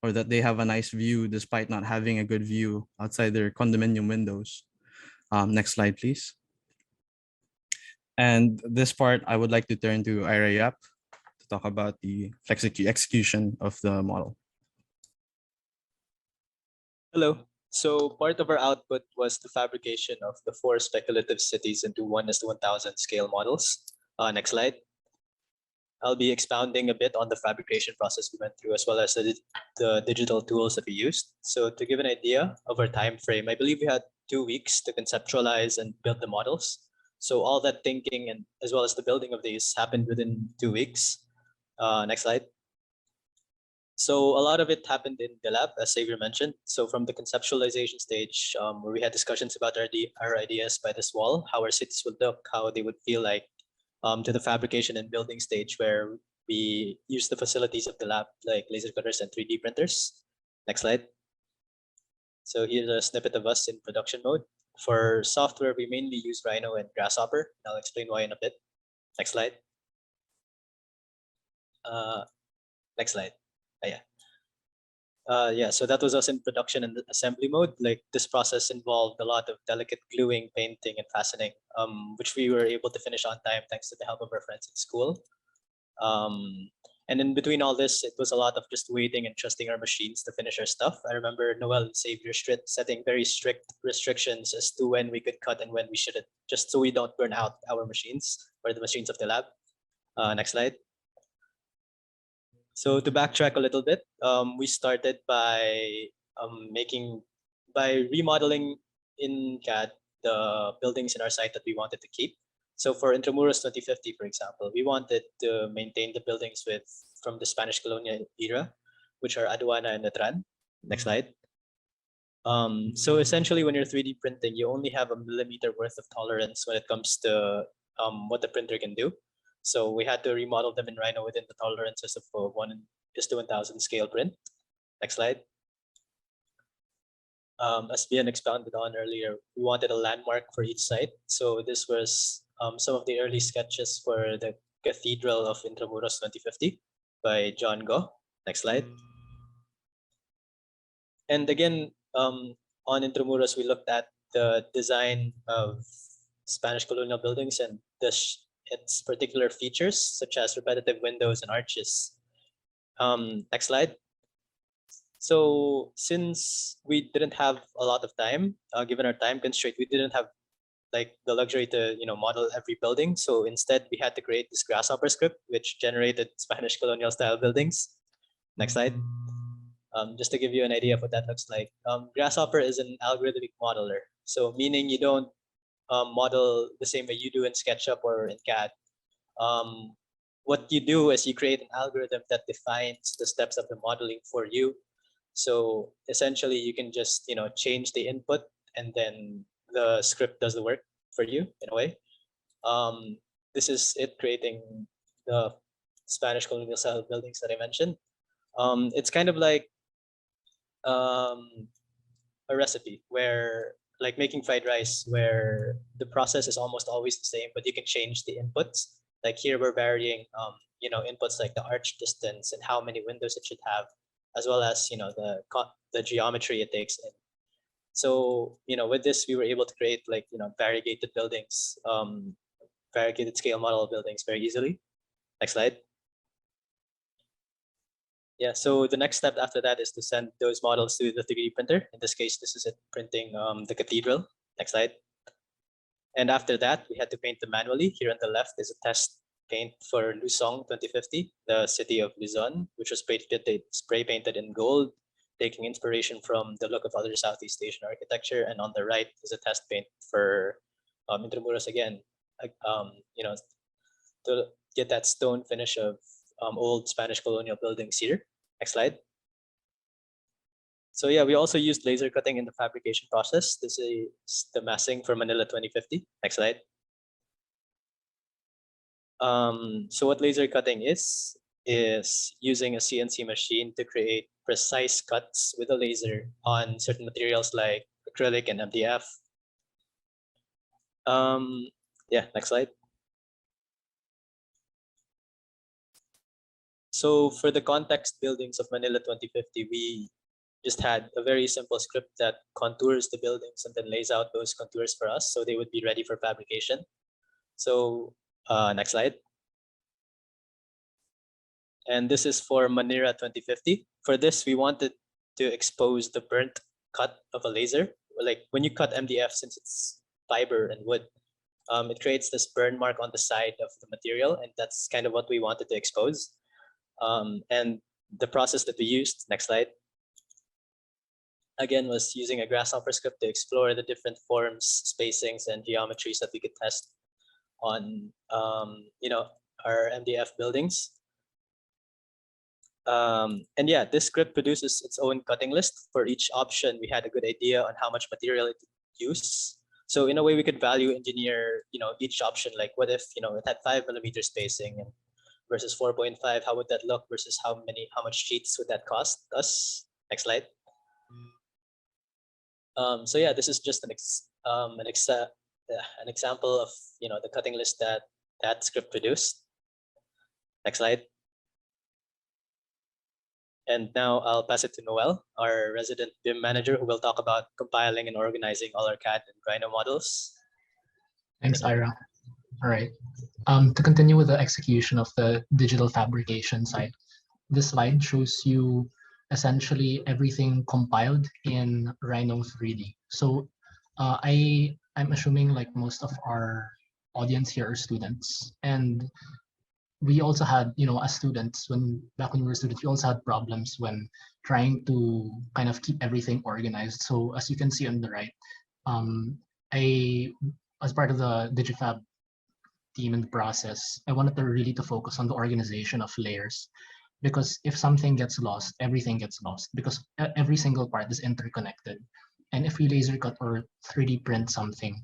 or that they have a nice view despite not having a good view outside their condominium windows. Next slide, please. And this part, I would like to turn to Ira Yap to talk about the execution of the model. Hello. So part of our output was the fabrication of the 4 speculative cities into 1:1000 scale models. Next slide. I'll be expounding a bit on the fabrication process we went through, as well as the digital tools that we used. So to give an idea of our time frame, I believe we had 2 weeks to conceptualize and build the models. So all that thinking and as well as the building of these happened within 2 weeks. Next slide. So a lot of it happened in the lab, as Xavier mentioned. So from the conceptualization stage, where we had discussions about our ideas by this wall, how our cities would look, how they would feel like, to the fabrication and building stage, where we use the facilities of the lab, like laser cutters and 3D printers. Next slide. So here's a snippet of us in production mode. For software, we mainly use Rhino and Grasshopper. I'll explain why in a bit. Next slide. Next slide. Yeah, so that was us in production and assembly mode. Like this process involved a lot of delicate gluing, painting, and fastening, which we were able to finish on time thanks to the help of our friends at school. And in between all this, it was a lot of just waiting and trusting our machines to finish our stuff. I remember Noel and Xavier setting very strict restrictions as to when we could cut and when we shouldn't, just so we don't burn out our machines or the machines of the lab. Next slide. So to backtrack a little bit, we started by remodeling in CAD the buildings in our site that we wanted to keep. So for Intramuros 2050, for example, we wanted to maintain the buildings from the Spanish colonial era, which are Aduana and Natran. Next slide. So essentially, when you're 3D printing, you only have a millimeter worth of tolerance when it comes to what the printer can do. So we had to remodel them in Rhino within the tolerances of 1:1000 scale print. Next slide. As Bian expounded on earlier, we wanted a landmark for each site. So this was some of the early sketches for the Cathedral of Intramuros 2050 by John Go. Next slide. And again, on Intramuros, we looked at the design of Spanish colonial buildings and its particular features, such as repetitive windows and arches. Next slide. So since we didn't have a lot of time, given our time constraint, we didn't have like the luxury to model every building. So instead, we had to create this Grasshopper script, which generated Spanish colonial style buildings. Next slide. Just to give you an idea of what that looks like, Grasshopper is an algorithmic modeler. So meaning you don't model the same way you do in SketchUp or in CAD. What you do is you create an algorithm that defines the steps of the modeling for you. So essentially, you can just change the input, and then the script does the work for you in a way. This is it creating the Spanish colonial style buildings that I mentioned. It's kind of like a recipe where, like making fried rice, where the process is almost always the same, but you can change the inputs. Like here, we're varying, inputs like the arch distance and how many windows it should have, as well as the geometry it takes in. So with this, we were able to create like variegated buildings, variegated scale model buildings very easily. Next slide. Yeah, so the next step after that is to send those models to the 3D printer. In this case, this is it printing the cathedral. Next slide. And after that, we had to paint them manually. Here on the left is a test paint for Luzon 2050, the city of Luzon, which was spray painted in gold, taking inspiration from the look of other Southeast Asian architecture. And on the right is a test paint for Intramuros again, to get that stone finish of old Spanish colonial buildings here. Next slide. So yeah, we also used laser cutting in the fabrication process. This is the massing for Manila 2050. Next slide. So what laser cutting is using a CNC machine to create precise cuts with a laser on certain materials like acrylic and MDF. Yeah, next slide. So for the context buildings of Manila 2050, we just had a very simple script that contours the buildings and then lays out those contours for us so they would be ready for fabrication. So next slide. And this is for Manila 2050. For this, we wanted to expose the burnt cut of a laser. Like when you cut MDF, since it's fiber and wood, it creates this burn mark on the side of the material, and that's kind of what we wanted to expose. And the process that we used, next slide, again, was using a Grasshopper script to explore the different forms, spacings, and geometries that we could test on, our MDF buildings. And yeah, this script produces its own cutting list. For each option, we had a good idea on how much material it use. So in a way, we could value engineer, each option. Like, what if it had 5mm spacing and versus 4.5? How would that look? Versus how much sheets would that cost us? Next slide. So yeah, this is just an example of the cutting list that script produced. Next slide. And now I'll pass it to Noel, our resident BIM manager, who will talk about compiling and organizing all our CAD and Rhino models. Thanks, Ira. All right. To continue with the execution of the digital fabrication side, this slide shows you essentially everything compiled in Rhino 3D. So I'm assuming like most of our audience here are students, and we also had, as students, back when we were students, we also had problems when trying to kind of keep everything organized. So as you can see on the right, as part of the Digifab team and process, I wanted to really focus on the organization of layers, because if something gets lost, everything gets lost, because every single part is interconnected. And if we laser cut or 3D print something,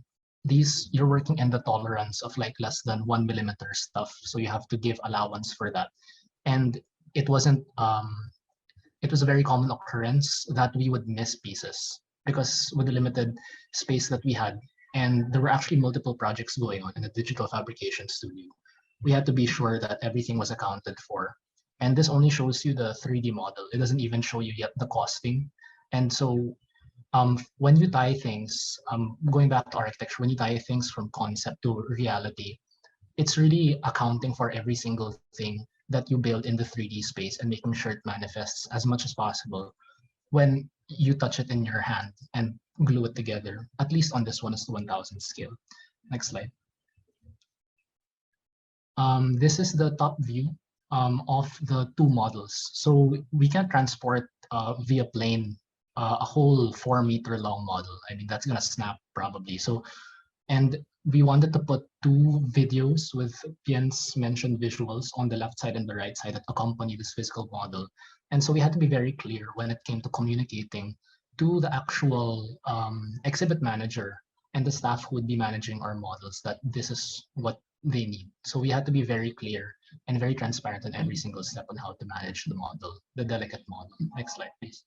you're working in the tolerance of like less than 1mm stuff, so you have to give allowance for that. And it was a very common occurrence that we would miss pieces, because with the limited space that we had, and there were actually multiple projects going on in the digital fabrication studio, we had to be sure that everything was accounted for. And this only shows you the 3D model. It doesn't even show you yet the costing. And so when you tie things, going back to architecture, when you tie things from concept to reality, it's really accounting for every single thing that you build in the 3D space and making sure it manifests as much as possible when you touch it in your hand and glue it together, at least on this 1:1000 scale. Next slide. This is the top view of the two models. So we can transport via plane a whole 4-meter long model. I mean, that's gonna snap probably. So, and we wanted to put 2 videos with Pien's mentioned visuals on the left side and the right side that accompany this physical model. And so we had to be very clear when it came to communicating to the actual exhibit manager and the staff who would be managing our models that this is what they need. So we had to be very clear and very transparent on every single step on how to manage the model, the delicate model. Next slide, please.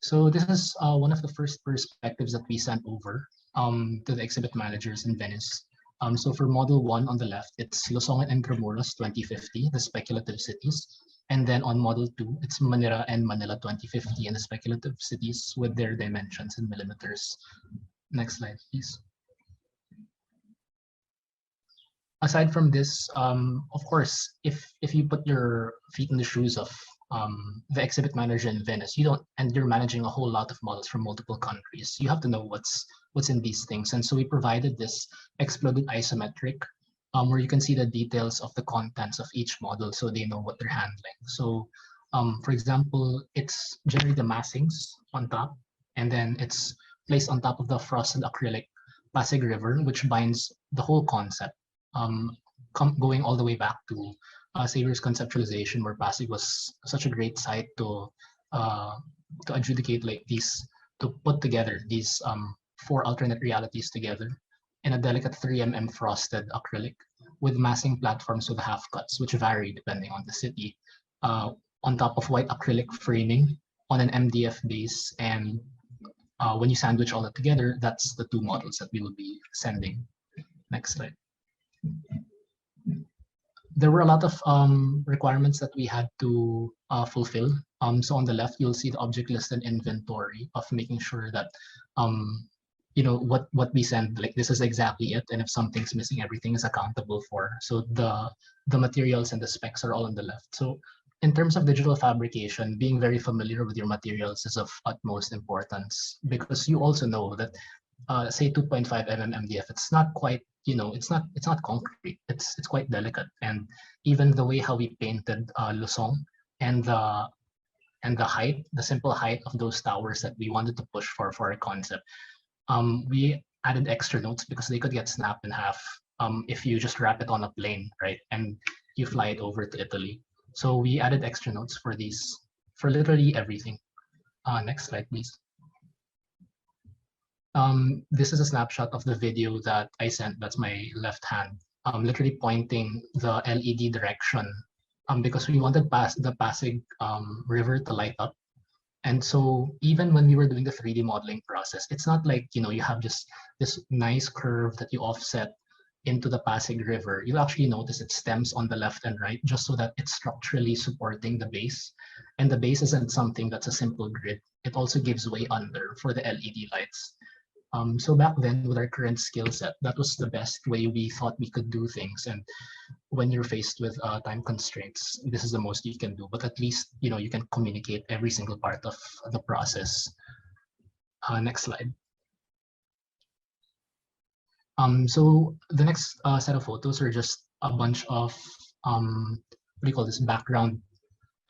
So this is one of the first perspectives that we sent over to the exhibit managers in Venice. So for model 1 on the left, it's Luzon and Intramuros 2050, the speculative cities. And then on model 2, it's Manila and Manila 2050 and the speculative cities with their dimensions in millimeters. Next slide, please. Aside from this, of course, if you put your feet in the shoes of the exhibit manager in Venice, and you're managing a whole lot of models from multiple countries, you have to know what's in these things. And so we provided this exploded isometric where you can see the details of the contents of each model so they know what they're handling. So for example, it's generally the massings on top, and then it's placed on top of the frosted acrylic Pasig River, which binds the whole concept, going all the way back to Xavier's conceptualization, where Pasig was such a great site to adjudicate like these, to put together these 4 alternate realities together in a delicate 3mm frosted acrylic with massing platforms with half cuts, which vary depending on the city, on top of white acrylic framing on an MDF base. And when you sandwich all that together, that's the 2 models that we will be sending. Next slide. There were a lot of requirements that we had to fulfill. So on the left, you'll see the object list and inventory of making sure that you know what we send, like this is exactly it, and if something's missing, everything is accountable for. So the materials and the specs are all on the left. So in terms of digital fabrication, being very familiar with your materials is of utmost importance, because you also know that say 2.5 mm MDF, it's not quite, you know, it's not concrete. It's quite delicate, and even the way how we painted Luzon and the height, the simple height of those towers that we wanted to push for our concept, we added extra notes because they could get snapped in half if you just wrap it on a plane, right, and you fly it over to Italy. So we added extra notes for these, for literally everything. Next slide, please. This is a snapshot of the video that I sent. That's my left hand, literally pointing the LED direction, because we wanted the Pasig River to light up. And so even when we were doing the 3D modeling process, it's not like, you know, you have just this nice curve that you offset into the Pasig River. You'll actually notice it stems on the left and right, just so that it's structurally supporting the base. And the base isn't something that's a simple grid. It also gives way under for the LED lights. So back then, with our current skill set, that was the best way we thought we could do things. And when you're faced with time constraints, this is the most you can do. But at least, you know, you can communicate every single part of the process. Next slide. So the next set of photos are just a bunch of what do you call this, background?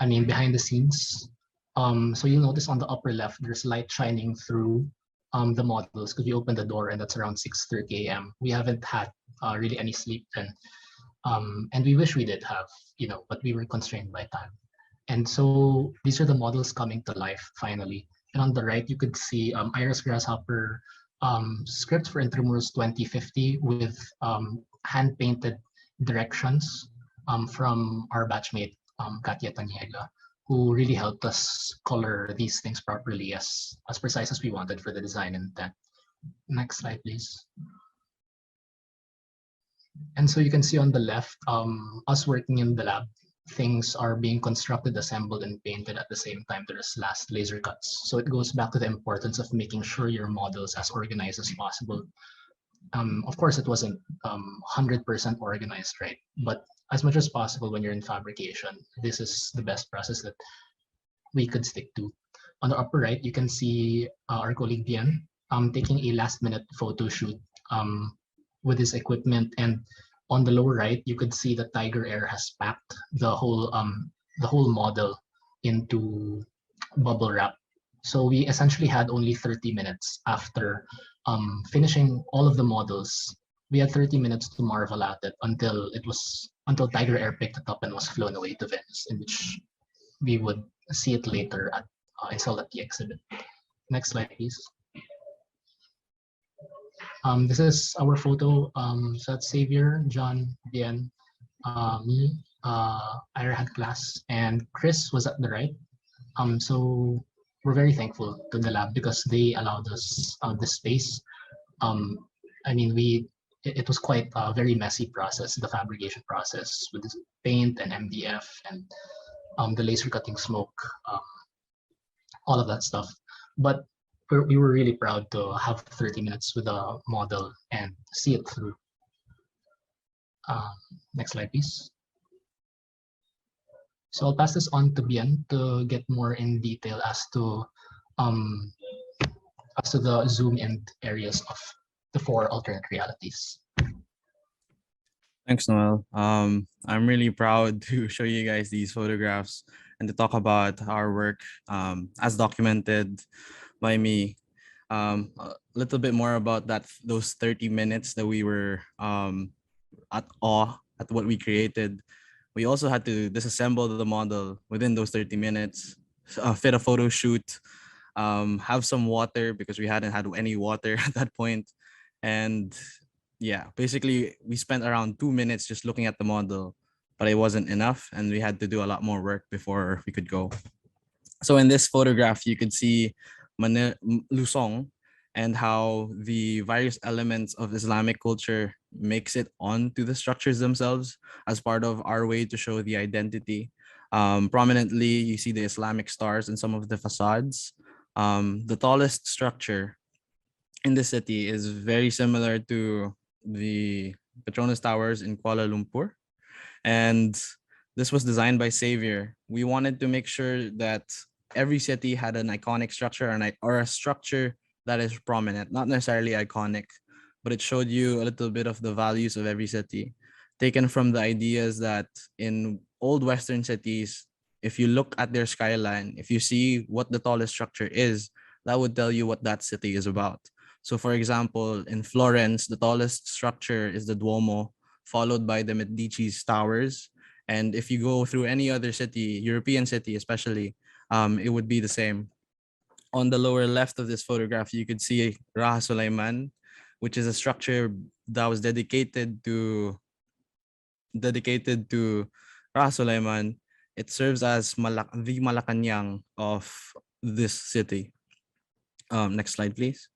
I mean, behind the scenes. So you'll notice on the upper left, there's light shining through the models because we opened the door and that's around 6:30 a.m. We haven't had really any sleep then, and we wish we did have, you know, but we were constrained by time. And so these are the models coming to life finally. And on the right, you could see Iris Grasshopper script for Intramuros 2050 with hand-painted directions from our batchmate Katia Taniega, who really helped us color these things properly, as precise as we wanted for the design intent. Next slide, please. And so you can see on the left, us working in the lab, things are being constructed, assembled, and painted at the same time. There's last laser cuts. So it goes back to the importance of making sure your model's as organized as possible. Of course, it wasn't 100% organized, right? But as much as possible when you're in fabrication, this is the best process that we could stick to. On the upper right, you can see our colleague Bien taking a last-minute photo shoot with his equipment. And on the lower right, you could see that Tiger Air has packed the whole model into bubble wrap. So we essentially had only 30 minutes after finishing all of the models. We had 30 minutes to marvel at it until Tiger Air picked it up and was flown away to Venice, in which we would see it later at installed at the exhibit. Next slide, please. This is our photo. So that's Xavier, John, Bien, me, Ira had class, and Chris was at the right. So we're very thankful to the lab because they allowed us this space. I mean, it was quite a very messy process, the fabrication process with this paint and MDF and the laser cutting smoke, all of that stuff. But we were really proud to have 30 minutes with a model and see it through. Next slide, please. So I'll pass this on to Bien to get more in detail as to the zoom in areas of the 4 alternate realities. Thanks, Noel. I'm really proud to show you guys these photographs and to talk about our work as documented by me. A little bit more about those 30 minutes that we were at awe at what we created. We also had to disassemble the model within those 30 minutes, fit a photo shoot, have some water because we hadn't had any water at that point. And yeah, basically we spent around 2 minutes just looking at the model, but it wasn't enough and we had to do a lot more work before we could go. So in this photograph, you could see Lusong and how the various elements of Islamic culture makes it onto the structures themselves as part of our way to show the identity. Prominently, you see the Islamic stars in some of the facades. The tallest structure in the city is very similar to the Petronas Towers in Kuala Lumpur. And this was designed by Xavier. We wanted to make sure that every city had an iconic structure or a structure that is prominent, not necessarily iconic, but it showed you a little bit of the values of every city, taken from the ideas that in old Western cities, if you look at their skyline, if you see what the tallest structure is, that would tell you what that city is about. So for example, in Florence, the tallest structure is the Duomo, followed by the Medici's towers. And if you go through any other city, European city especially, it would be the same. On the lower left of this photograph, you could see Raha Sulaiman, which is a structure that was dedicated to Raha Sulaiman. It serves as the Malacanang of this city. Next slide, please.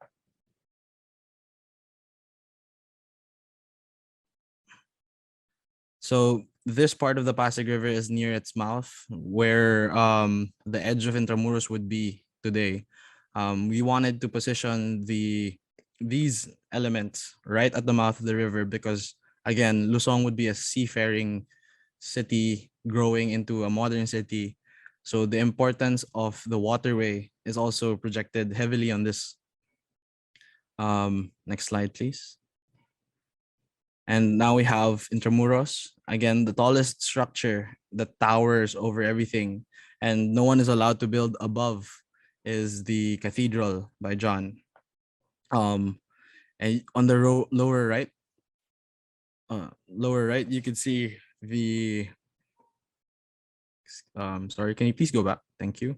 So this part of the Pasig River is near its mouth, where the edge of Intramuros would be today. We wanted to position these elements right at the mouth of the river because, again, Luzon would be a seafaring city growing into a modern city. So the importance of the waterway is also projected heavily on this. Next slide, please. And now we have Intramuros, again, the tallest structure that towers over everything, and no one is allowed to build above, is the Cathedral by John. And on the lower right, you can see the, sorry, can you please go back? Thank you.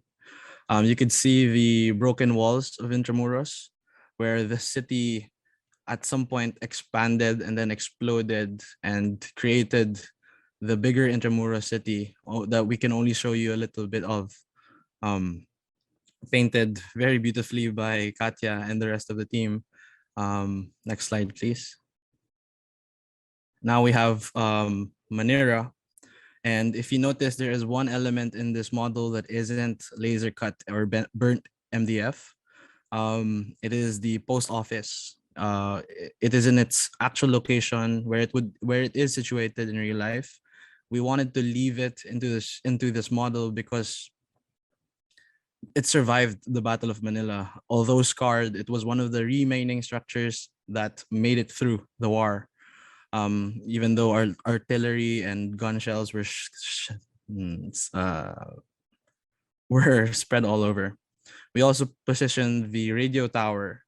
You could see the broken walls of Intramuros, where the city at some point expanded and then exploded and created the bigger Intramuros city that we can only show you a little bit of, painted very beautifully by Katya and the rest of the team. Next slide, please. Now we have Manera. And if you notice, there is one element in this model that isn't laser cut or burnt MDF. It is the post office. It is in its actual location where it is situated in real life. We wanted to leave it into this model because it survived the Battle of Manila. Although scarred, it was one of the remaining structures that made it through the war. Even though our artillery and gun shells were were spread all over. We also positioned the radio tower,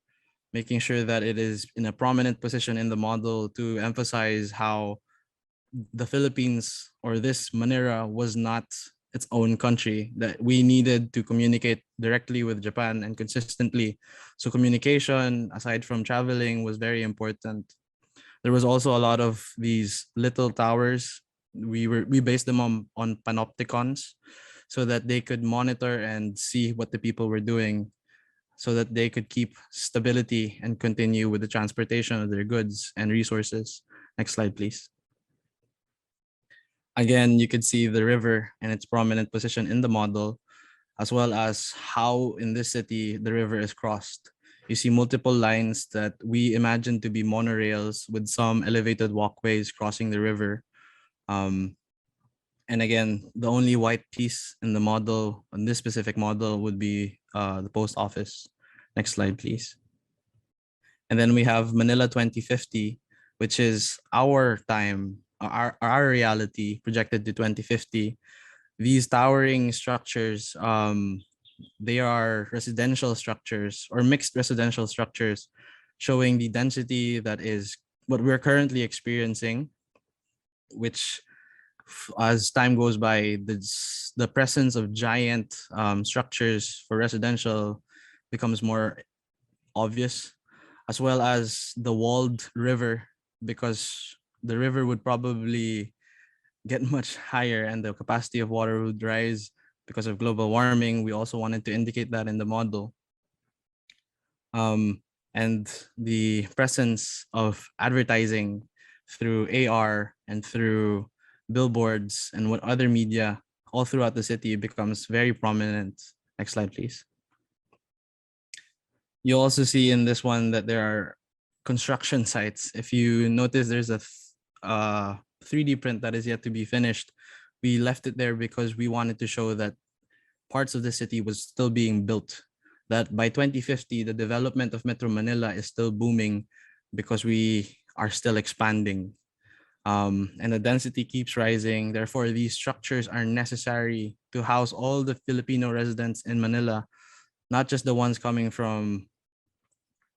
making sure that it is in a prominent position in the model to emphasize how the Philippines, or this Manila, was not its own country, that we needed to communicate directly with Japan and consistently. So communication, aside from traveling, was very important. There was also a lot of these little towers. We based them on panopticons so that they could monitor and see what the people were doing, so that they could keep stability and continue with the transportation of their goods and resources. Next slide, please. Again, you could see the river and its prominent position in the model, as well as how in this city the river is crossed. You see multiple lines that we imagine to be monorails with some elevated walkways crossing the river. And again, the only white piece in the model, on this specific model, would be the post office. Next slide, please. And then we have Manila 2050, which is our time, our reality projected to 2050. These towering structures, they are residential structures or mixed residential structures, showing the density that is what we're currently experiencing, which as time goes by, the presence of giant structures for residential becomes more obvious, as well as the walled river, because the river would probably get much higher and the capacity of water would rise because of global warming. We also wanted to indicate that in the model. And the presence of advertising through AR and through billboards and what other media all throughout the city becomes very prominent. Next slide, please. You'll also see in this one that there are construction sites. If you notice, there's a 3D print that is yet to be finished. We left it there because we wanted to show that parts of the city was still being built, that by 2050, the development of Metro Manila is still booming because we are still expanding. And the density keeps rising. Therefore, these structures are necessary to house all the Filipino residents in Manila, not just the ones coming from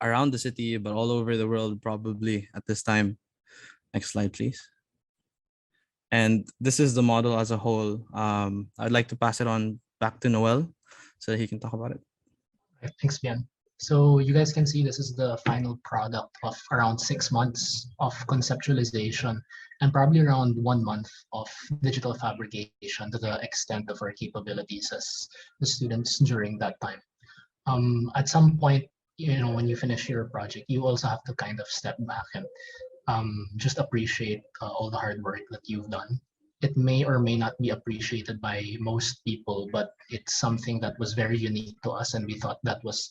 around the city, but all over the world probably at this time. Next slide, please. And this is the model as a whole. I'd like to pass it on back to Noel so that he can talk about it. Right, thanks, Bian. So you guys can see this is the final product of around 6 months of conceptualization and probably around 1 month of digital fabrication to the extent of our capabilities as the students during that time. At some point, when you finish your project, you also have to kind of step back and just appreciate all the hard work that you've done. It may or may not be appreciated by most people, but it's something that was very unique to us, and we thought that was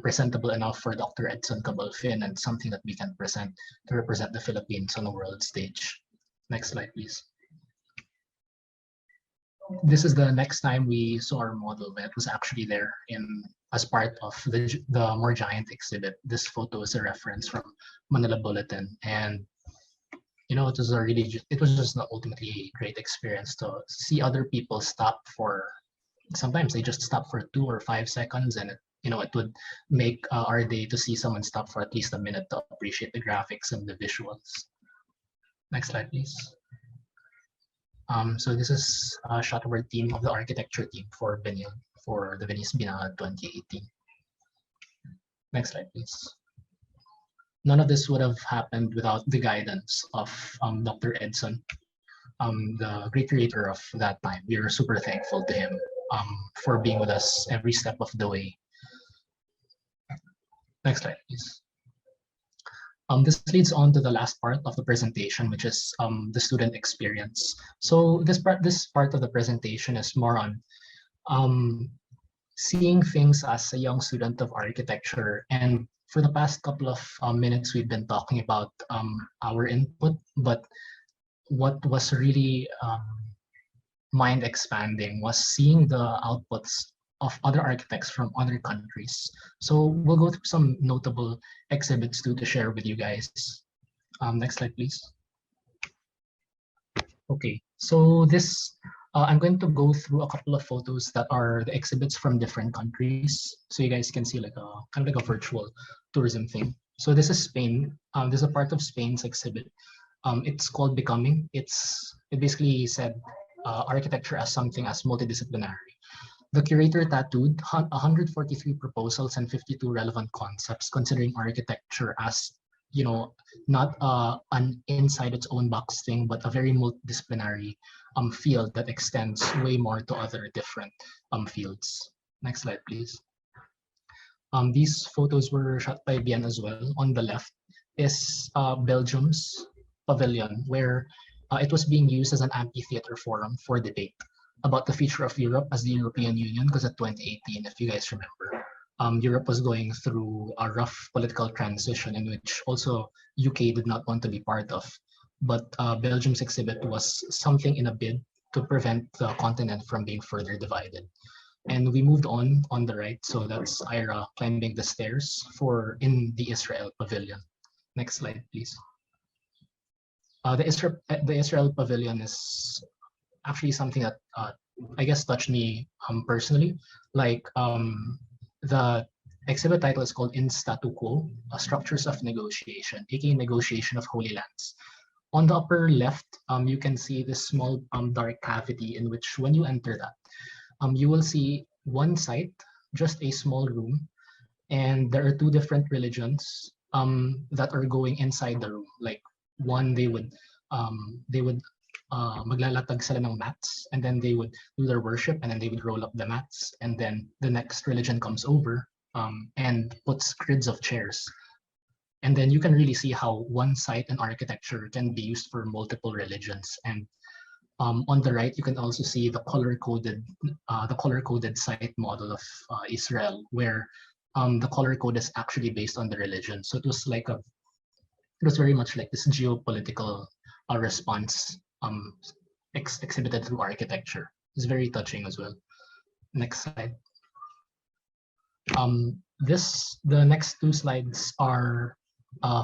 presentable enough for Dr. Edson Cabalfin and something that we can present to represent the Philippines on a world stage. Next slide, please. This is the next time we saw our model when it was actually there as part of the More Giant exhibit. This photo is a reference from Manila Bulletin, and it was just an ultimately great experience to see other people stop for. Sometimes they just stop for 2 or 5 seconds, and it would make our day to see someone stop for at least a minute to appreciate the graphics and the visuals. Next slide, please. So this is a shot of our team, of the architecture team for the Venice Biennale 2018. Next slide, please. None of this would have happened without the guidance of Dr. Edson, the great creator of that time. We are super thankful to him for being with us every step of the way. Next slide, please. This leads on to the last part of the presentation, which is the student experience. So this part of the presentation is more on seeing things as a young student of architecture. And for the past couple of minutes, we've been talking about our input, but what was really mind expanding was seeing the outputs of other architects from other countries. So we'll go through some notable exhibits to share with you guys. Next slide, please. Okay, so this I'm going to go through a couple of photos that are the exhibits from different countries, so you guys can see like a kind of like a virtual tourism thing. So this is Spain. This is a part of Spain's exhibit. It's called Becoming. It basically said architecture as something as multidisciplinary. The curator tattooed 143 proposals and 52 relevant concepts, considering architecture as, you know, not an inside its own box thing, but a very multidisciplinary field that extends way more to other different fields. Next slide, please. These photos were shot by Bien as well. On the left is Belgium's pavilion, where it was being used as an amphitheater forum for debate about the future of Europe as the European Union, because at 2018, if you guys remember, Europe was going through a rough political transition in which also UK did not want to be part of. But Belgium's exhibit was something in a bid to prevent the continent from being further divided. And we moved on the right, so that's Ira climbing the stairs in the Israel pavilion. Next slide, please. The Israel pavilion is actually something that I guess touched me personally. Like the exhibit title is called In Statu Quo, Structures of Negotiation, aka Negotiation of Holy Lands. On the upper left, you can see this small dark cavity in which when you enter that, you will see one site, just a small room, and there are two different religions that are going inside the room. Like one, they would maglalatag sila ng mats, and then they would do their worship, and then they would roll up the mats, and then the next religion comes over and puts grids of chairs. And then you can really see how one site in architecture can be used for multiple religions. And on the right, you can also see the color-coded site model of Israel, where the color code is actually based on the religion. So it was very much like this geopolitical response exhibited through architecture. It's very touching as well. Next slide. The next two slides are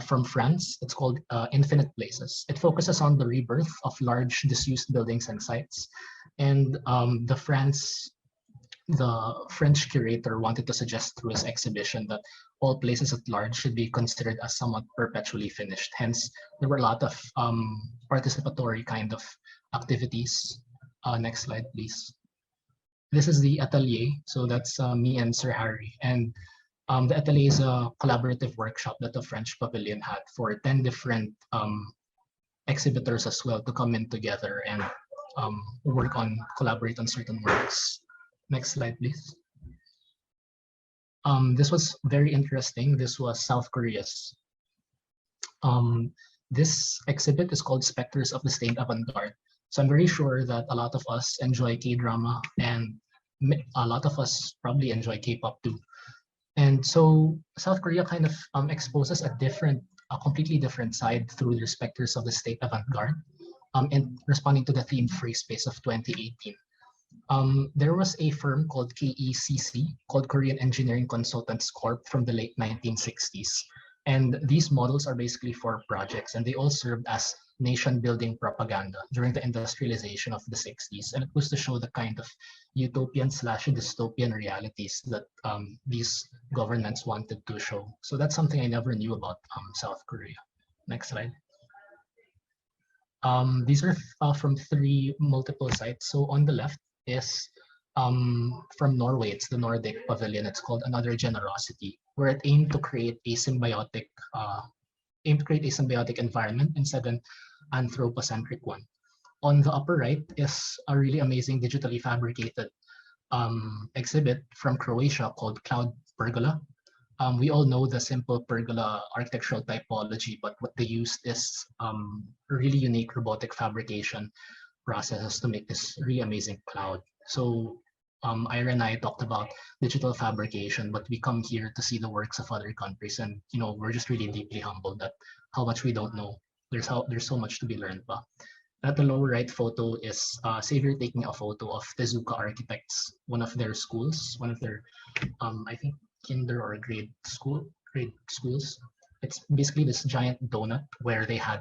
from France. It's called Infinite Places. It focuses on the rebirth of large disused buildings and sites. And the French curator wanted to suggest through his exhibition that all places at large should be considered as somewhat perpetually finished. Hence, there were a lot of participatory kind of activities. Next slide, please. This is the atelier. So that's me and Sir Harry. And the atelier is a collaborative workshop that the French Pavilion had for 10 different exhibitors as well to come in together and collaborate on certain works. Next slide, please. This was very interesting. This was South Korea's. This exhibit is called Spectres of the Stained Avant-Garde. So I'm very sure that a lot of us enjoy K-drama, and a lot of us probably enjoy K-pop too. And so South Korea kind of exposes a completely different side through their Spectres of the State Avant-Garde, and responding to the theme Free Space of 2018. There was a firm called KECC, called Korean Engineering Consultants Corp, from the late 1960s. And these models are basically for projects, and they all served as nation-building propaganda during the industrialization of the 60s. And it was to show the kind of utopian/dystopian realities that these governments wanted to show. So that's something I never knew about South Korea. Next slide. These are from three multiple sites. So on the left is from Norway. It's the Nordic Pavilion. It's called Another Generosity, where it aimed to create a symbiotic environment instead of an anthropocentric one. On the upper right is a really amazing digitally fabricated exhibit from Croatia called Cloud Pergola. We all know the simple pergola architectural typology, but what they used is really unique robotic fabrication processes to make this really amazing cloud. So Ira and I talked about digital fabrication, but we come here to see the works of other countries, and we're just really deeply humbled at how much we don't know. There's so much to be learned. At the lower right photo is Xavier taking a photo of Tezuka Architects, one of their schools, one of their I think kinder or grade schools. It's basically this giant donut where they had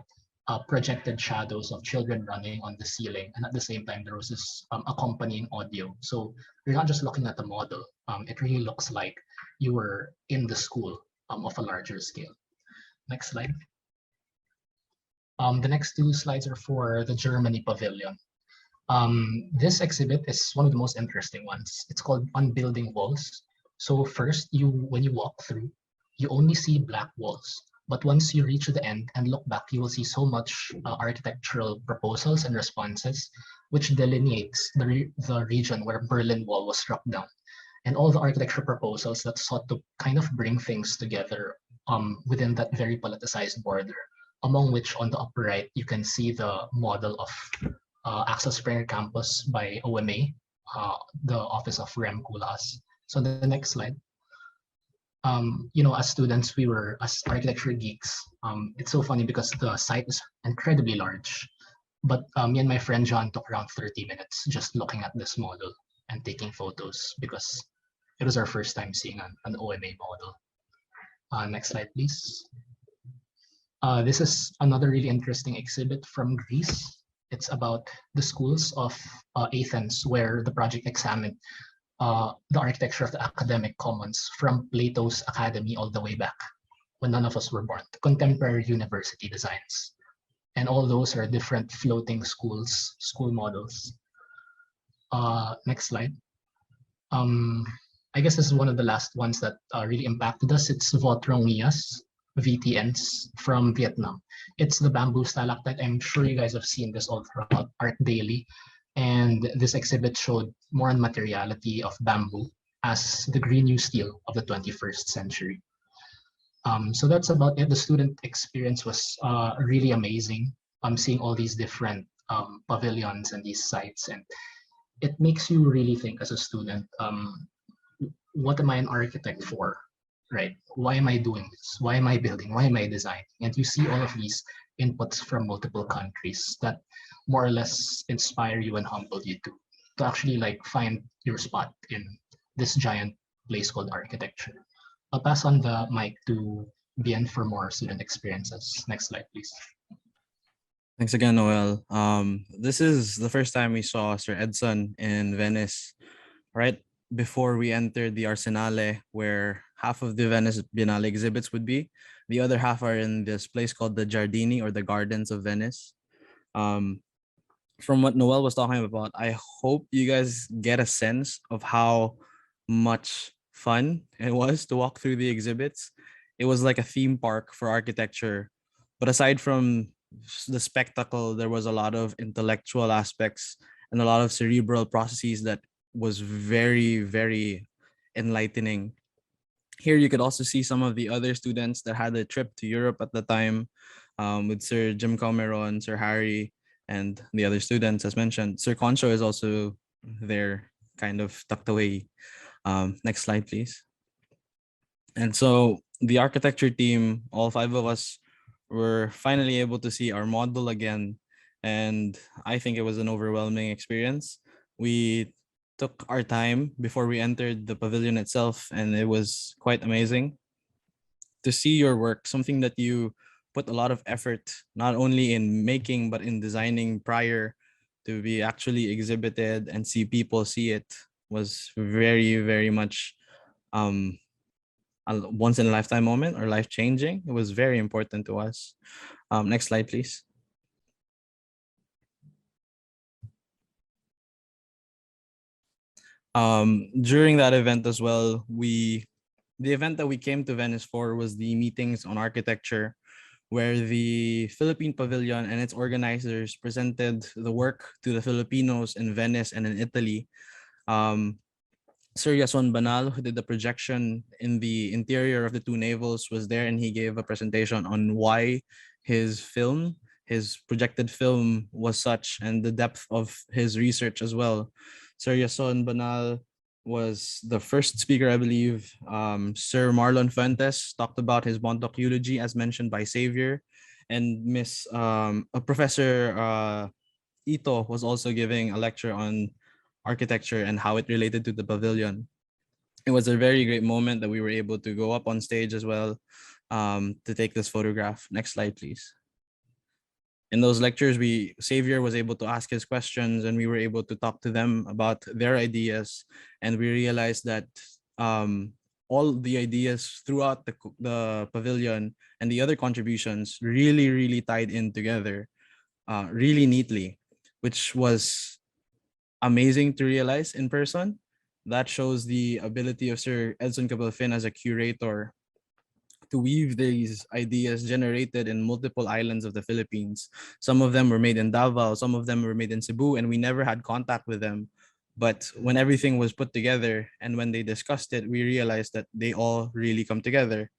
projected shadows of children running on the ceiling, and at the same time there was this accompanying audio. So you're not just looking at the model. It really looks like you were in the school of a larger scale. Next slide. The next two slides are for the Germany pavilion. This exhibit is one of the most interesting ones. It's called Unbuilding Walls. So first, when you walk through, you only see black walls. But once you reach the end and look back, you will see so much architectural proposals and responses, which delineates the region where Berlin Wall was struck down. And all the architecture proposals that sought to kind of bring things together within that very politicized border, among which on the upper right, you can see the model of Axel Springer Campus by OMA, the office of Rem Koolhaas. So the next slide. As students, we were, as architecture geeks, it's so funny because the site is incredibly large. But me and my friend John took around 30 minutes just looking at this model and taking photos because it was our first time seeing an OMA model. Next slide, please. This is another really interesting exhibit from Greece. It's about the schools of Athens, where the project examined the architecture of the academic commons from Plato's Academy all the way back when none of us were born, to contemporary university designs. And all those are different floating schools, school models. Next slide. I guess this is one of the last ones that really impacted us. It's Votronias, VTNs from Vietnam. It's the bamboo stalactite. I'm sure you guys have seen this all throughout Art Daily. And this exhibit showed more on materiality of bamboo as the green new steel of the 21st century. So that's about it. The student experience was really amazing. Seeing all these different pavilions and these sites, and it makes you really think as a student, what am I an architect for, right? Why am I doing this? Why am I building? Why am I designing? And you see all of these inputs from multiple countries that more or less inspire you and humble you to actually like find your spot in this giant place called architecture. I'll pass on the mic to Bien for more student experiences. Next slide, please. Thanks again, Noel. This is the first time we saw Sir Edson in Venice, right before we entered the Arsenale, where half of the Venice Biennale exhibits would be. The other half are in this place called the Giardini, or the Gardens of Venice. From what Noel was talking about, I hope you guys get a sense of how much fun it was to walk through the exhibits. It was like a theme park for architecture. But aside from the spectacle, there was a lot of intellectual aspects and a lot of cerebral processes that was very, very enlightening. Here you could also see some of the other students that had a trip to Europe at the time, with Sir Jim Cameron, Sir Harry, and the other students as mentioned. Sir Concho is also there, kind of tucked away. Next slide, please. And so the architecture team, all 5 of us, were finally able to see our model again. And I think it was an overwhelming experience. We took our time before we entered the pavilion itself, and it was quite amazing to see your work, something that you put a lot of effort, not only in making, but in designing prior to be actually exhibited and see people see it, was very, very much a once in a lifetime moment or life changing. It was very important to us. Next slide, please. During that event as well, the event that we came to Venice for was the meetings on architecture, where the Philippine Pavilion and its organizers presented the work to the Filipinos in Venice and in Italy. Sir Yason Banal, who did the projection in the interior of the 2 navels, was there, and he gave a presentation on why his projected film was such, and the depth of his research as well. Sir Yason Banal was the first speaker, I believe. Sir Marlon Fuentes talked about his Bontoc eulogy, as mentioned by Xavier, and Professor Ito was also giving a lecture on architecture and how it related to the pavilion. It was a very great moment that we were able to go up on stage as well, to take this photograph. Next slide, please. In those lectures, Xavier was able to ask his questions, and we were able to talk to them about their ideas, and we realized that all the ideas throughout the pavilion and the other contributions really tied in together really neatly, which was amazing to realize in person. That shows the ability of Sir Edson Cabalfin as a curator to weave these ideas generated in multiple islands of the Philippines. Some of them were made in Davao, some of them were made in Cebu, and we never had contact with them. But when everything was put together and when they discussed it, we realized that they all really come together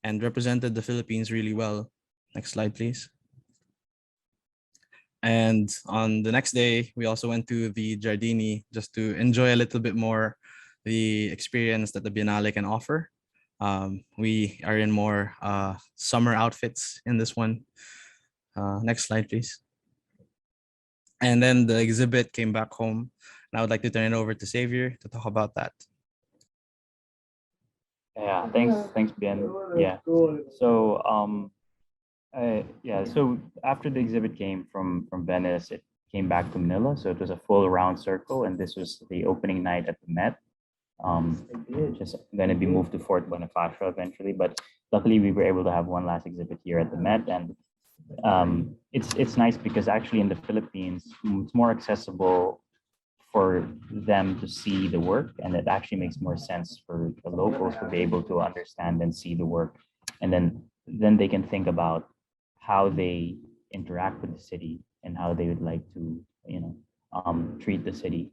and represented the Philippines really well. Next slide, please. And on the next day, we also went to the Giardini just to enjoy a little bit more the experience that the Biennale can offer. We are in more summer outfits in this one. Next slide, please. And then the exhibit came back home. And I would like to turn it over to Xavier to talk about that. Yeah, thanks, Ben. Yeah. So so after the exhibit came from Venice, it came back to Manila. So it was a full round circle, and this was the opening night at the Met. Just going to be moved to Fort Bonifacio eventually, but luckily we were able to have one last exhibit here at the Met, and it's nice because actually in the Philippines it's more accessible for them to see the work, and it actually makes more sense for the locals to be able to understand and see the work, and then they can think about how they interact with the city and how they would like to treat the city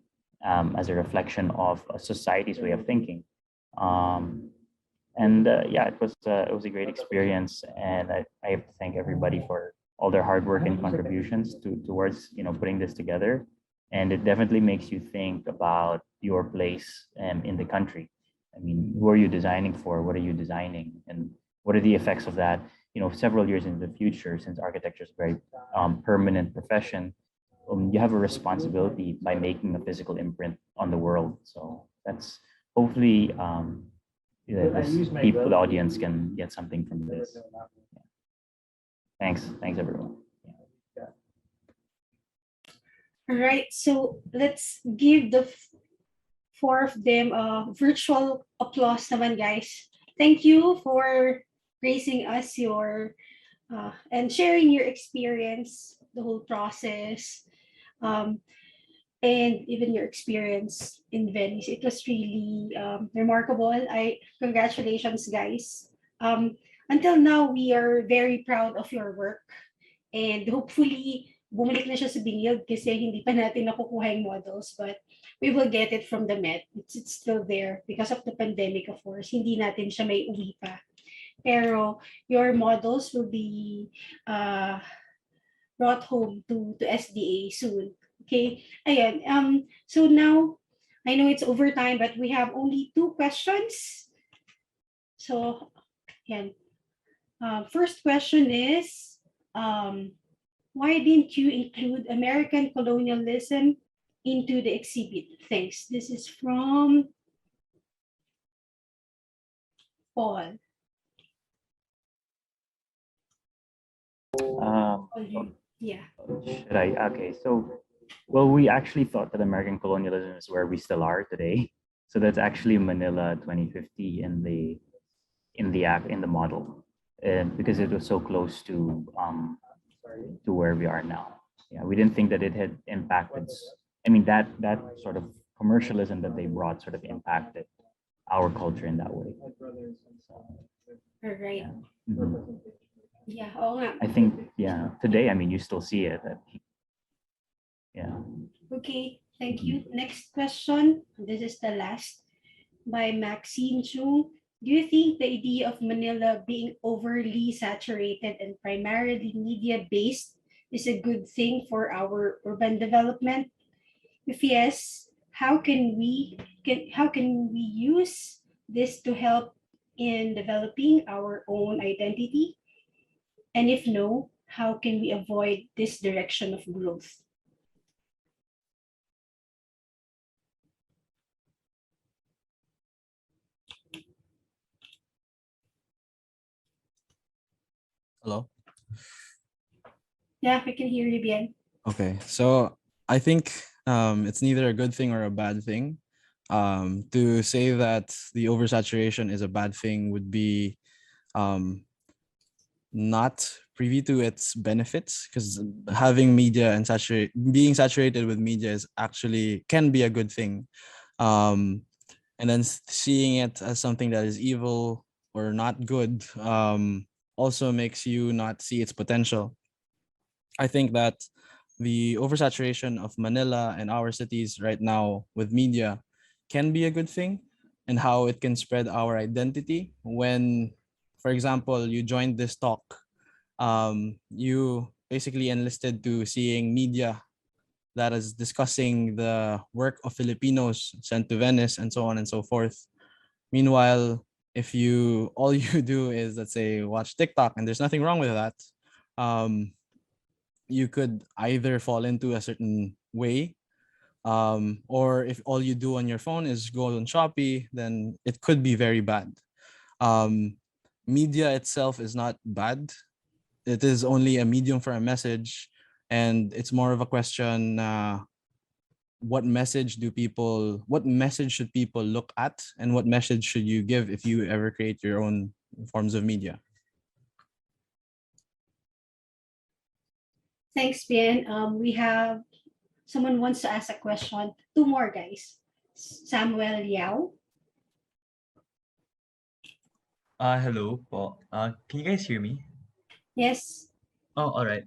as a reflection of a society's way of thinking. It was a great experience, and I have to thank everybody for all their hard work and contributions towards putting this together. And it definitely makes you think about your place in the country. I mean, who are you designing for? What are you designing, and what are the effects of that? Several years into the future, since architecture is a very permanent profession, you have a responsibility by making a physical imprint on the world. So that's hopefully the audience can get something from this. Yeah. Thanks everyone. All right, so let's give the four of them a virtual applause naman, guys. Thank you for gracing us and sharing your experience, the whole process, and even your experience in Venice. It was really remarkable. Congratulations, guys. Until now, we are very proud of your work, and hopefully bumalik na siya sa Binyag kasi hindi pa natin nakukuha yung models, but we will get it from the Met. It's still there because of the pandemic, of course. Hindi natin siya may uwi pa. Pero your models will be brought home to SDA soon. Okay? Ayan. So now, I know it's overtime, but we have only 2 questions. So, yan. First question is, why didn't you include American colonialism into the exhibit? Thanks. This is from Paul. Yeah. Should I? Okay, so, well, we actually thought that American colonialism is where we still are today. So that's actually Manila 2050 in the model, and because it was so close to where we are now. Yeah, we didn't think that it had impacted. I mean, that sort of commercialism that they brought sort of impacted our culture in that way. All right. Yeah. Mhm. Yeah. I think, yeah, today, I mean, you still see it. Yeah. Okay, thank you. Next question. This is the last, by Maxine Chung. Do you think the idea of Manila being overly saturated and primarily media-based is a good thing for our urban development? If yes, how can we use this to help in developing our own identity? And if no, how can we avoid this direction of growth? Hello. Yeah, we can hear you, Bien. Okay, so I think it's neither a good thing or a bad thing. To say that the oversaturation is a bad thing would be um, not privy to its benefits, because having media and being saturated with media is actually can be a good thing. And then seeing it as something that is evil or not good also makes you not see its potential. I think that the oversaturation of Manila and our cities right now with media can be a good thing, and how it can spread our identity. When, for example, you joined this talk, you basically enlisted to seeing media that is discussing the work of Filipinos sent to Venice and so on and so forth. Meanwhile, if you all you do is, let's say, watch TikTok, and there's nothing wrong with that, um, you could either fall into a certain way, or if all you do on your phone is go on Shopee, then it could be very bad. Um, Media itself is not bad. It is only a medium for a message, and it's more of a question, what message should people look at, and what message should you give if you ever create your own forms of media? Thanks, Bien. We have someone wants to ask a question. Two more guys. Samuel Yao. Hello po. Can you guys hear me? Yes. Oh, all right.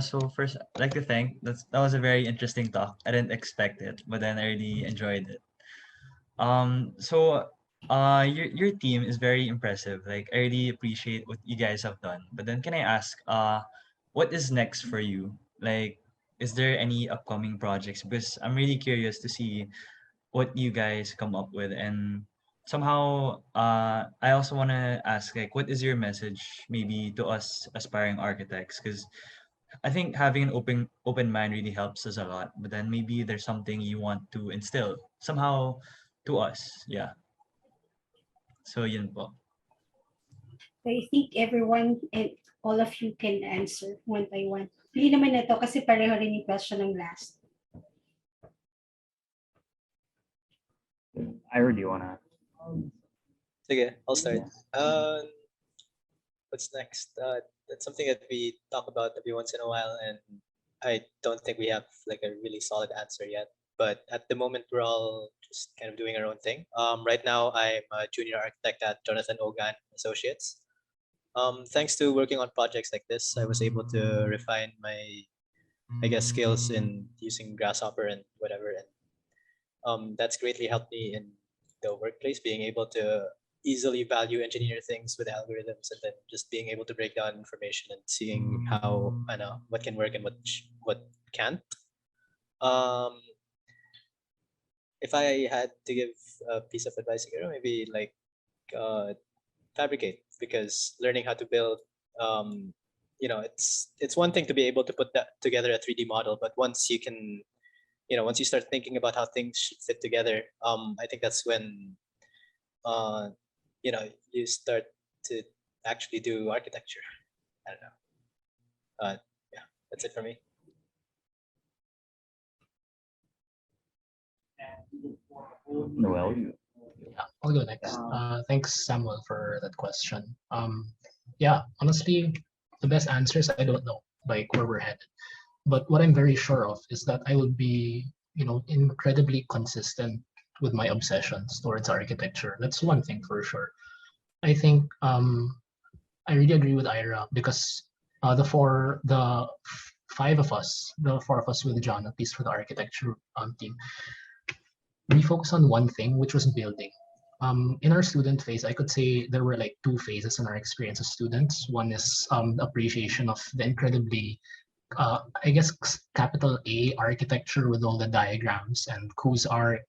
So first, I'd like to thank that was a very interesting talk. I didn't expect it, but then I really enjoyed it. So, your team is very impressive. Like, I really appreciate what you guys have done. But then, can I ask, what is next for you? Like, is there any upcoming projects? Because I'm really curious to see what you guys come up with, and somehow I also want to ask, like, what is your message maybe to us aspiring architects? Because I think having an open mind really helps us a lot, but then maybe there's something you want to instill somehow to us. Yeah, so yun po. I think everyone and all of you can answer one by one. Hindi naman na to kasi pareho rin yung question ng last. Ira, do you wanna? Okay, I'll start. What's next? That's something that we talk about every once in a while, and I don't think we have like a really solid answer yet. But at the moment, we're all just kind of doing our own thing. Right now, I'm a junior architect at Jonathan Ogan Associates. Thanks to working on projects like this, I was able to refine my, I guess, skills in using Grasshopper and whatever, and that's greatly helped me in the workplace, being able to easily value engineer things with algorithms, and then just being able to break down information and seeing how I know what can work and what can't. Um, if I had to give a piece of advice, maybe like fabricate, because learning how to build, it's one thing to be able to put that together a 3D model, but once you can, once you start thinking about how things should fit together, I think that's when you start to actually do architecture. I don't know. Yeah, that's it for me. Noel, you. Yeah, I'll go next. Thanks, Samuel, for that question. Yeah, honestly, the best answers, I don't know, like where we're headed. But what I'm very sure of is that I will be, incredibly consistent with my obsessions towards architecture. That's one thing for sure. I think I really agree with Ira because the four of us with John, at least for the architecture team, we focus on one thing, which was building. In our student phase, I could say there were like two phases in our experience as students. One is the appreciation of the incredibly, I guess, capital A architecture with all the diagrams and whose arc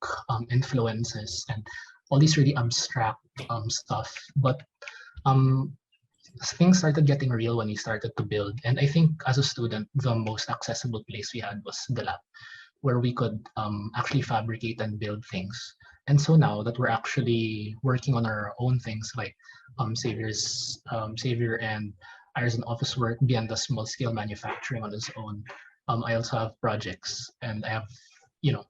influences and all these really abstract stuff. But things started getting real when we started to build. And I think as a student, the most accessible place we had was the lab, where we could actually fabricate and build things. And so now that we're actually working on our own things like Xavier and Ira's an office work, Bian does small scale manufacturing on his own. I also have projects, and I have, you know,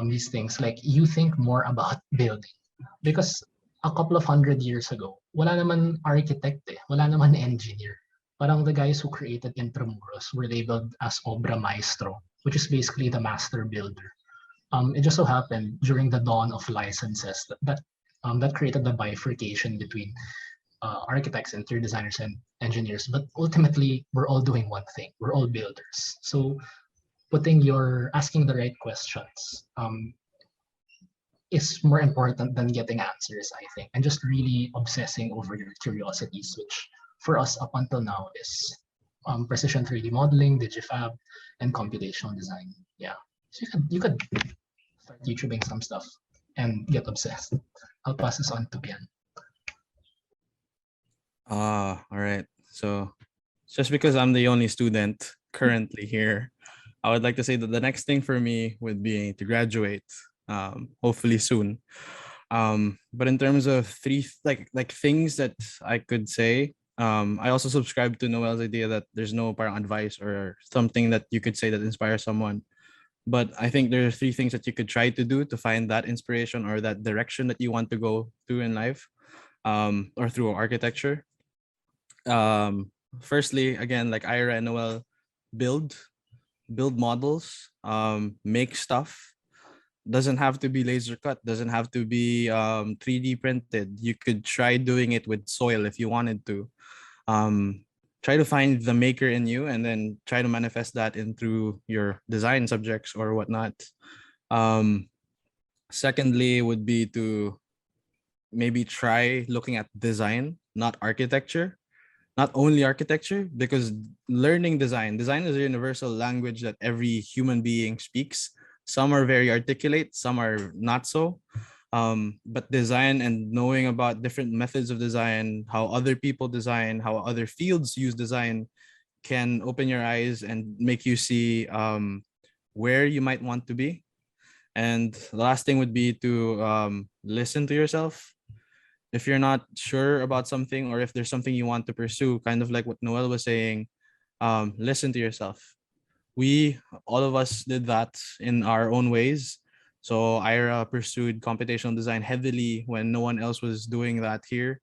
these things. Like, you think more about building, because a couple of 100 years ago, wala naman architect eh, wala naman engineer. Parang the guys who created Intramuros were labeled as obra maestro, which is basically the master builder. It just so happened during the dawn of licenses that created the bifurcation between architects, interior designers, and engineers. But ultimately, we're all doing one thing. We're all builders. So asking the right questions is more important than getting answers, I think, and just really obsessing over your curiosities, which for us up until now is precision 3D modeling, digifab, and computational design. Yeah, so you could start YouTubing some stuff and get obsessed. I'll pass this on to Bian. All right. So just because I'm the only student currently here, I would like to say that the next thing for me would be to graduate, hopefully soon. But in terms of like things that I could say, I also subscribe to Noel's idea that there's no parang advice or something that you could say that inspires someone. But I think there are three things that you could try to do to find that inspiration or that direction that you want to go through in life, or through architecture. Firstly, again, like Ira and Noel, build models, make stuff. Doesn't have to be laser cut, doesn't have to be 3D printed. You could try doing it with soil if you wanted to. Try to find the maker in you and then try to manifest that in through your design subjects or whatnot. Secondly would be to maybe try looking at design, not architecture, not only architecture, because learning design is a universal language that every human being speaks. Some are very articulate, some are not so. But design and knowing about different methods of design, how other people design, how other fields use design, can open your eyes and make you see where you might want to be. And the last thing would be to listen to yourself. If you're not sure about something, or if there's something you want to pursue, kind of like what Noel was saying, listen to yourself. All of us did that in our own ways. So Ira pursued computational design heavily when no one else was doing that here,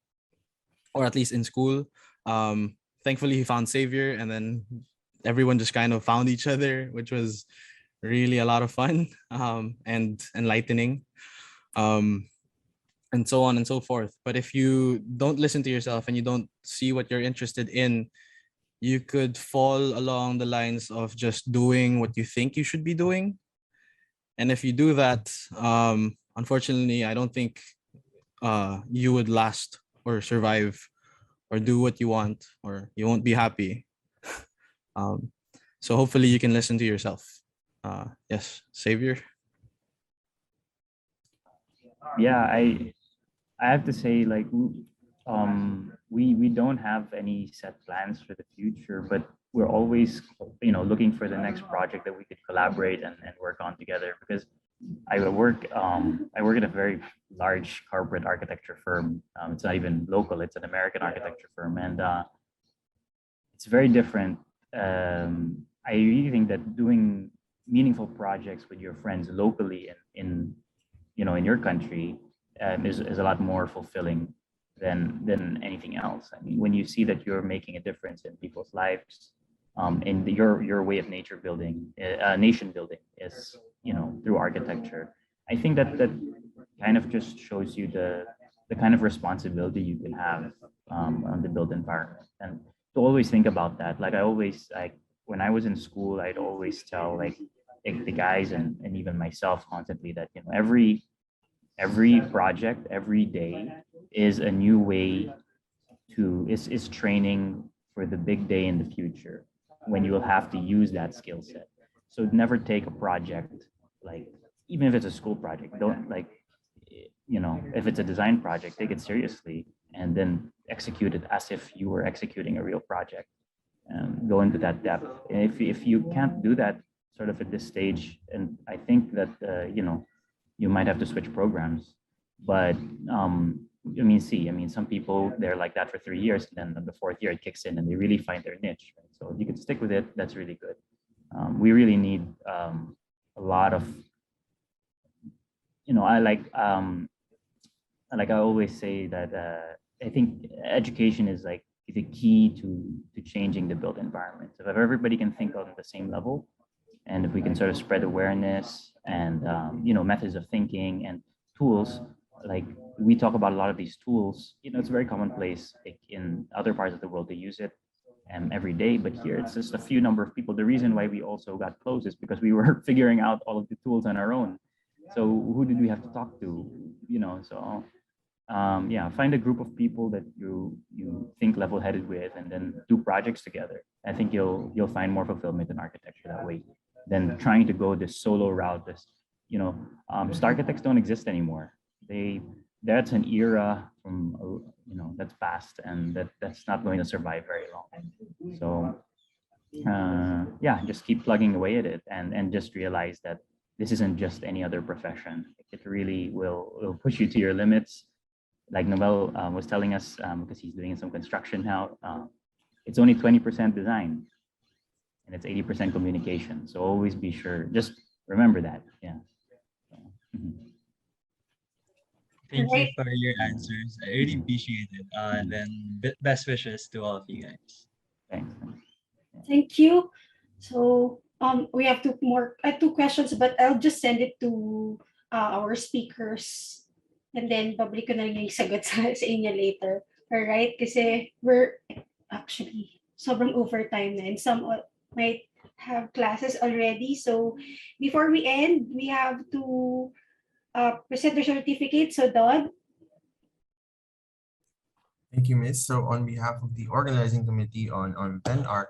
or at least in school. Thankfully, he found Savior, and then everyone just kind of found each other, which was really a lot of fun, and enlightening, and so on and so forth. But if you don't listen to yourself and you don't see what you're interested in, you could fall along the lines of just doing what you think you should be doing. And if you do that, unfortunately, I don't think you would last or survive or do what you want, or you won't be happy. So hopefully you can listen to yourself. Yes, Savior. Yeah, I have to say, like, we don't have any set plans for the future, but we're always, looking for the next project that we could collaborate and work on together. Because I work at a very large corporate architecture firm. It's not even local; it's an American architecture firm, and it's very different. I really think that doing meaningful projects with your friends locally in your country is a lot more fulfilling than anything else. I mean, when you see that you're making a difference in people's lives, in your way of nation building is through architecture. I think that kind of just shows you the kind of responsibility you can have on the built environment, and to always think about that. Like, I always, like, when I was in school, I'd always tell like the guys and even myself constantly that every project, every day is a new way is training for the big day in the future when you will have to use that skill set. So never take a project, like, even if it's a school project, don't, like, if it's a design project, take it seriously and then execute it as if you were executing a real project, and go into that depth. And if you can't do that sort of at this stage, and I think that you might have to switch programs. But I mean, some people, they're like that for 3 years, and then on the fourth year it kicks in and they really find their niche. Right? So if you can stick with it, that's really good. We really need a lot of, like I always say that I think education is like the key to changing the built environment. So if everybody can think on the same level, and if we can sort of spread awareness and methods of thinking and tools, like we talk about a lot of these tools, it's very commonplace like in other parts of the world to use it every day, but here it's just a few number of people. The reason why we also got close is because we were figuring out all of the tools on our own. So who did we have to talk to? So find a group of people that you think level-headed with, and then do projects together. I think you'll find more fulfillment in architecture that way than trying to go this solo route. Star architects don't exist anymore. That's an era from that's past, and that's not going to survive very long. So just keep plugging away at it, and just realize that this isn't just any other profession. It really will push you to your limits. Like Noel was telling us, because he's doing some construction now, it's only 20% design and it's 80% communication. So always be sure, just remember that. Yeah. Thank you for your answers. I really appreciate it. And then best wishes to all of you guys. Thanks. Thank you. So we have two questions, but I'll just send it to our speakers. And then, public ko na lang yung sagot sa inyo later. Alright? Kasi we're actually sobrang overtime na, and some might have classes already. So, before we end, we have to present the certificate. So, Dodd? Thank you, Miss. So on behalf of the organizing committee on VenArc,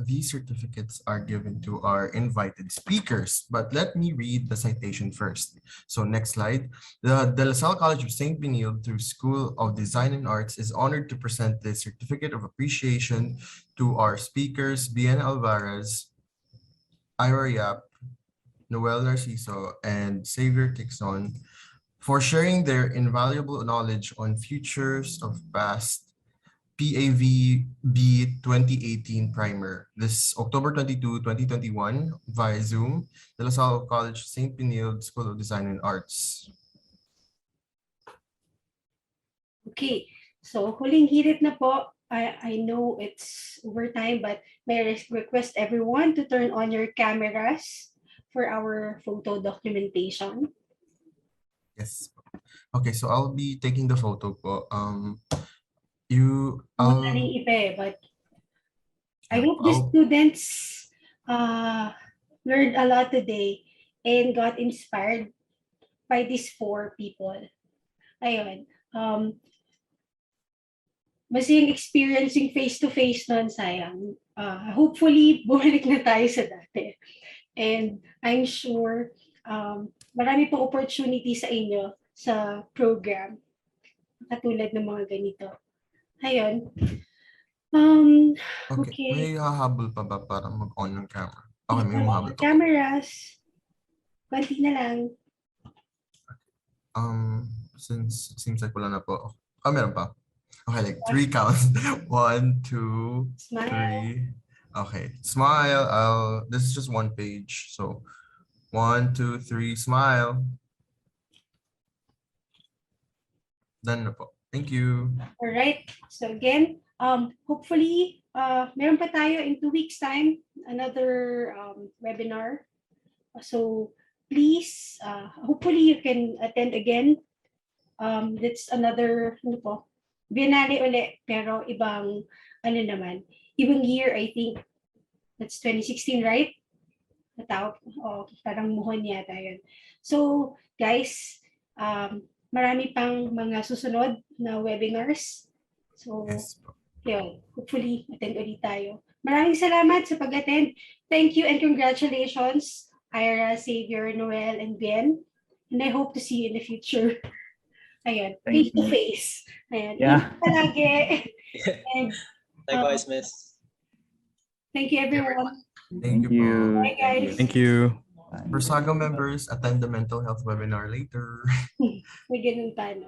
these certificates are given to our invited speakers. But let me read the citation first. So next slide. The De La Salle College of St. Benilde through School of Design and Arts is honored to present the certificate of appreciation to our speakers, Bien Alvarez, Ira Yap, Noel Narciso, and Xavier Tixon, for sharing their invaluable knowledge on futures of past PAVB 2018 primer this October 22, 2021 via Zoom, De La Salle College St. Benilde School of Design and Arts. Okay, so huling hirit na po. I know it's overtime, but may I request everyone to turn on your cameras for our photo documentation. Yes. Okay, so I'll be taking the photo po. But I hope the students learned a lot today and got inspired by these 4 people. Ayun. Mas yung experiencing face-to-face nun, sayang. Hopefully, bumalik na tayo sa dati. And I'm sure marami pong opportunity sa inyo sa program katulad ng mga ganito. Ayun. Okay. May hahabol pa ba para mag-on ng camera? Okay, may hahabol pa. Cameras. Konti na lang. Since seems like wala na po. Meron pa. Okay, like 3 counts. 1, 2, Smile. 3. Okay, smile. This is just 1 page. So 1, 2, 3, smile. Done na po. Thank you. All right. So again, hopefully, meron pa tayo in 2 weeks time, another webinar. So please, hopefully you can attend again. That's another, Biennale ulit, pero ibang, ibang year, I think. That's 2016, right? Parang muhon yata yun. So, guys, marami pang mga susunod na webinars. So, yun, hopefully, attend ulit tayo. Maraming salamat sa pag-attend. Thank you and congratulations, Ira, Xavier, Noel, and Ben. And I hope to see you in the future. Ayan, face-to-face. Ayan, palagi. And, likewise, Miss. Thank you, everyone. Thank you. Bye, guys. Thank you. For Saga members, attend the mental health webinar later. May ganun pa, no?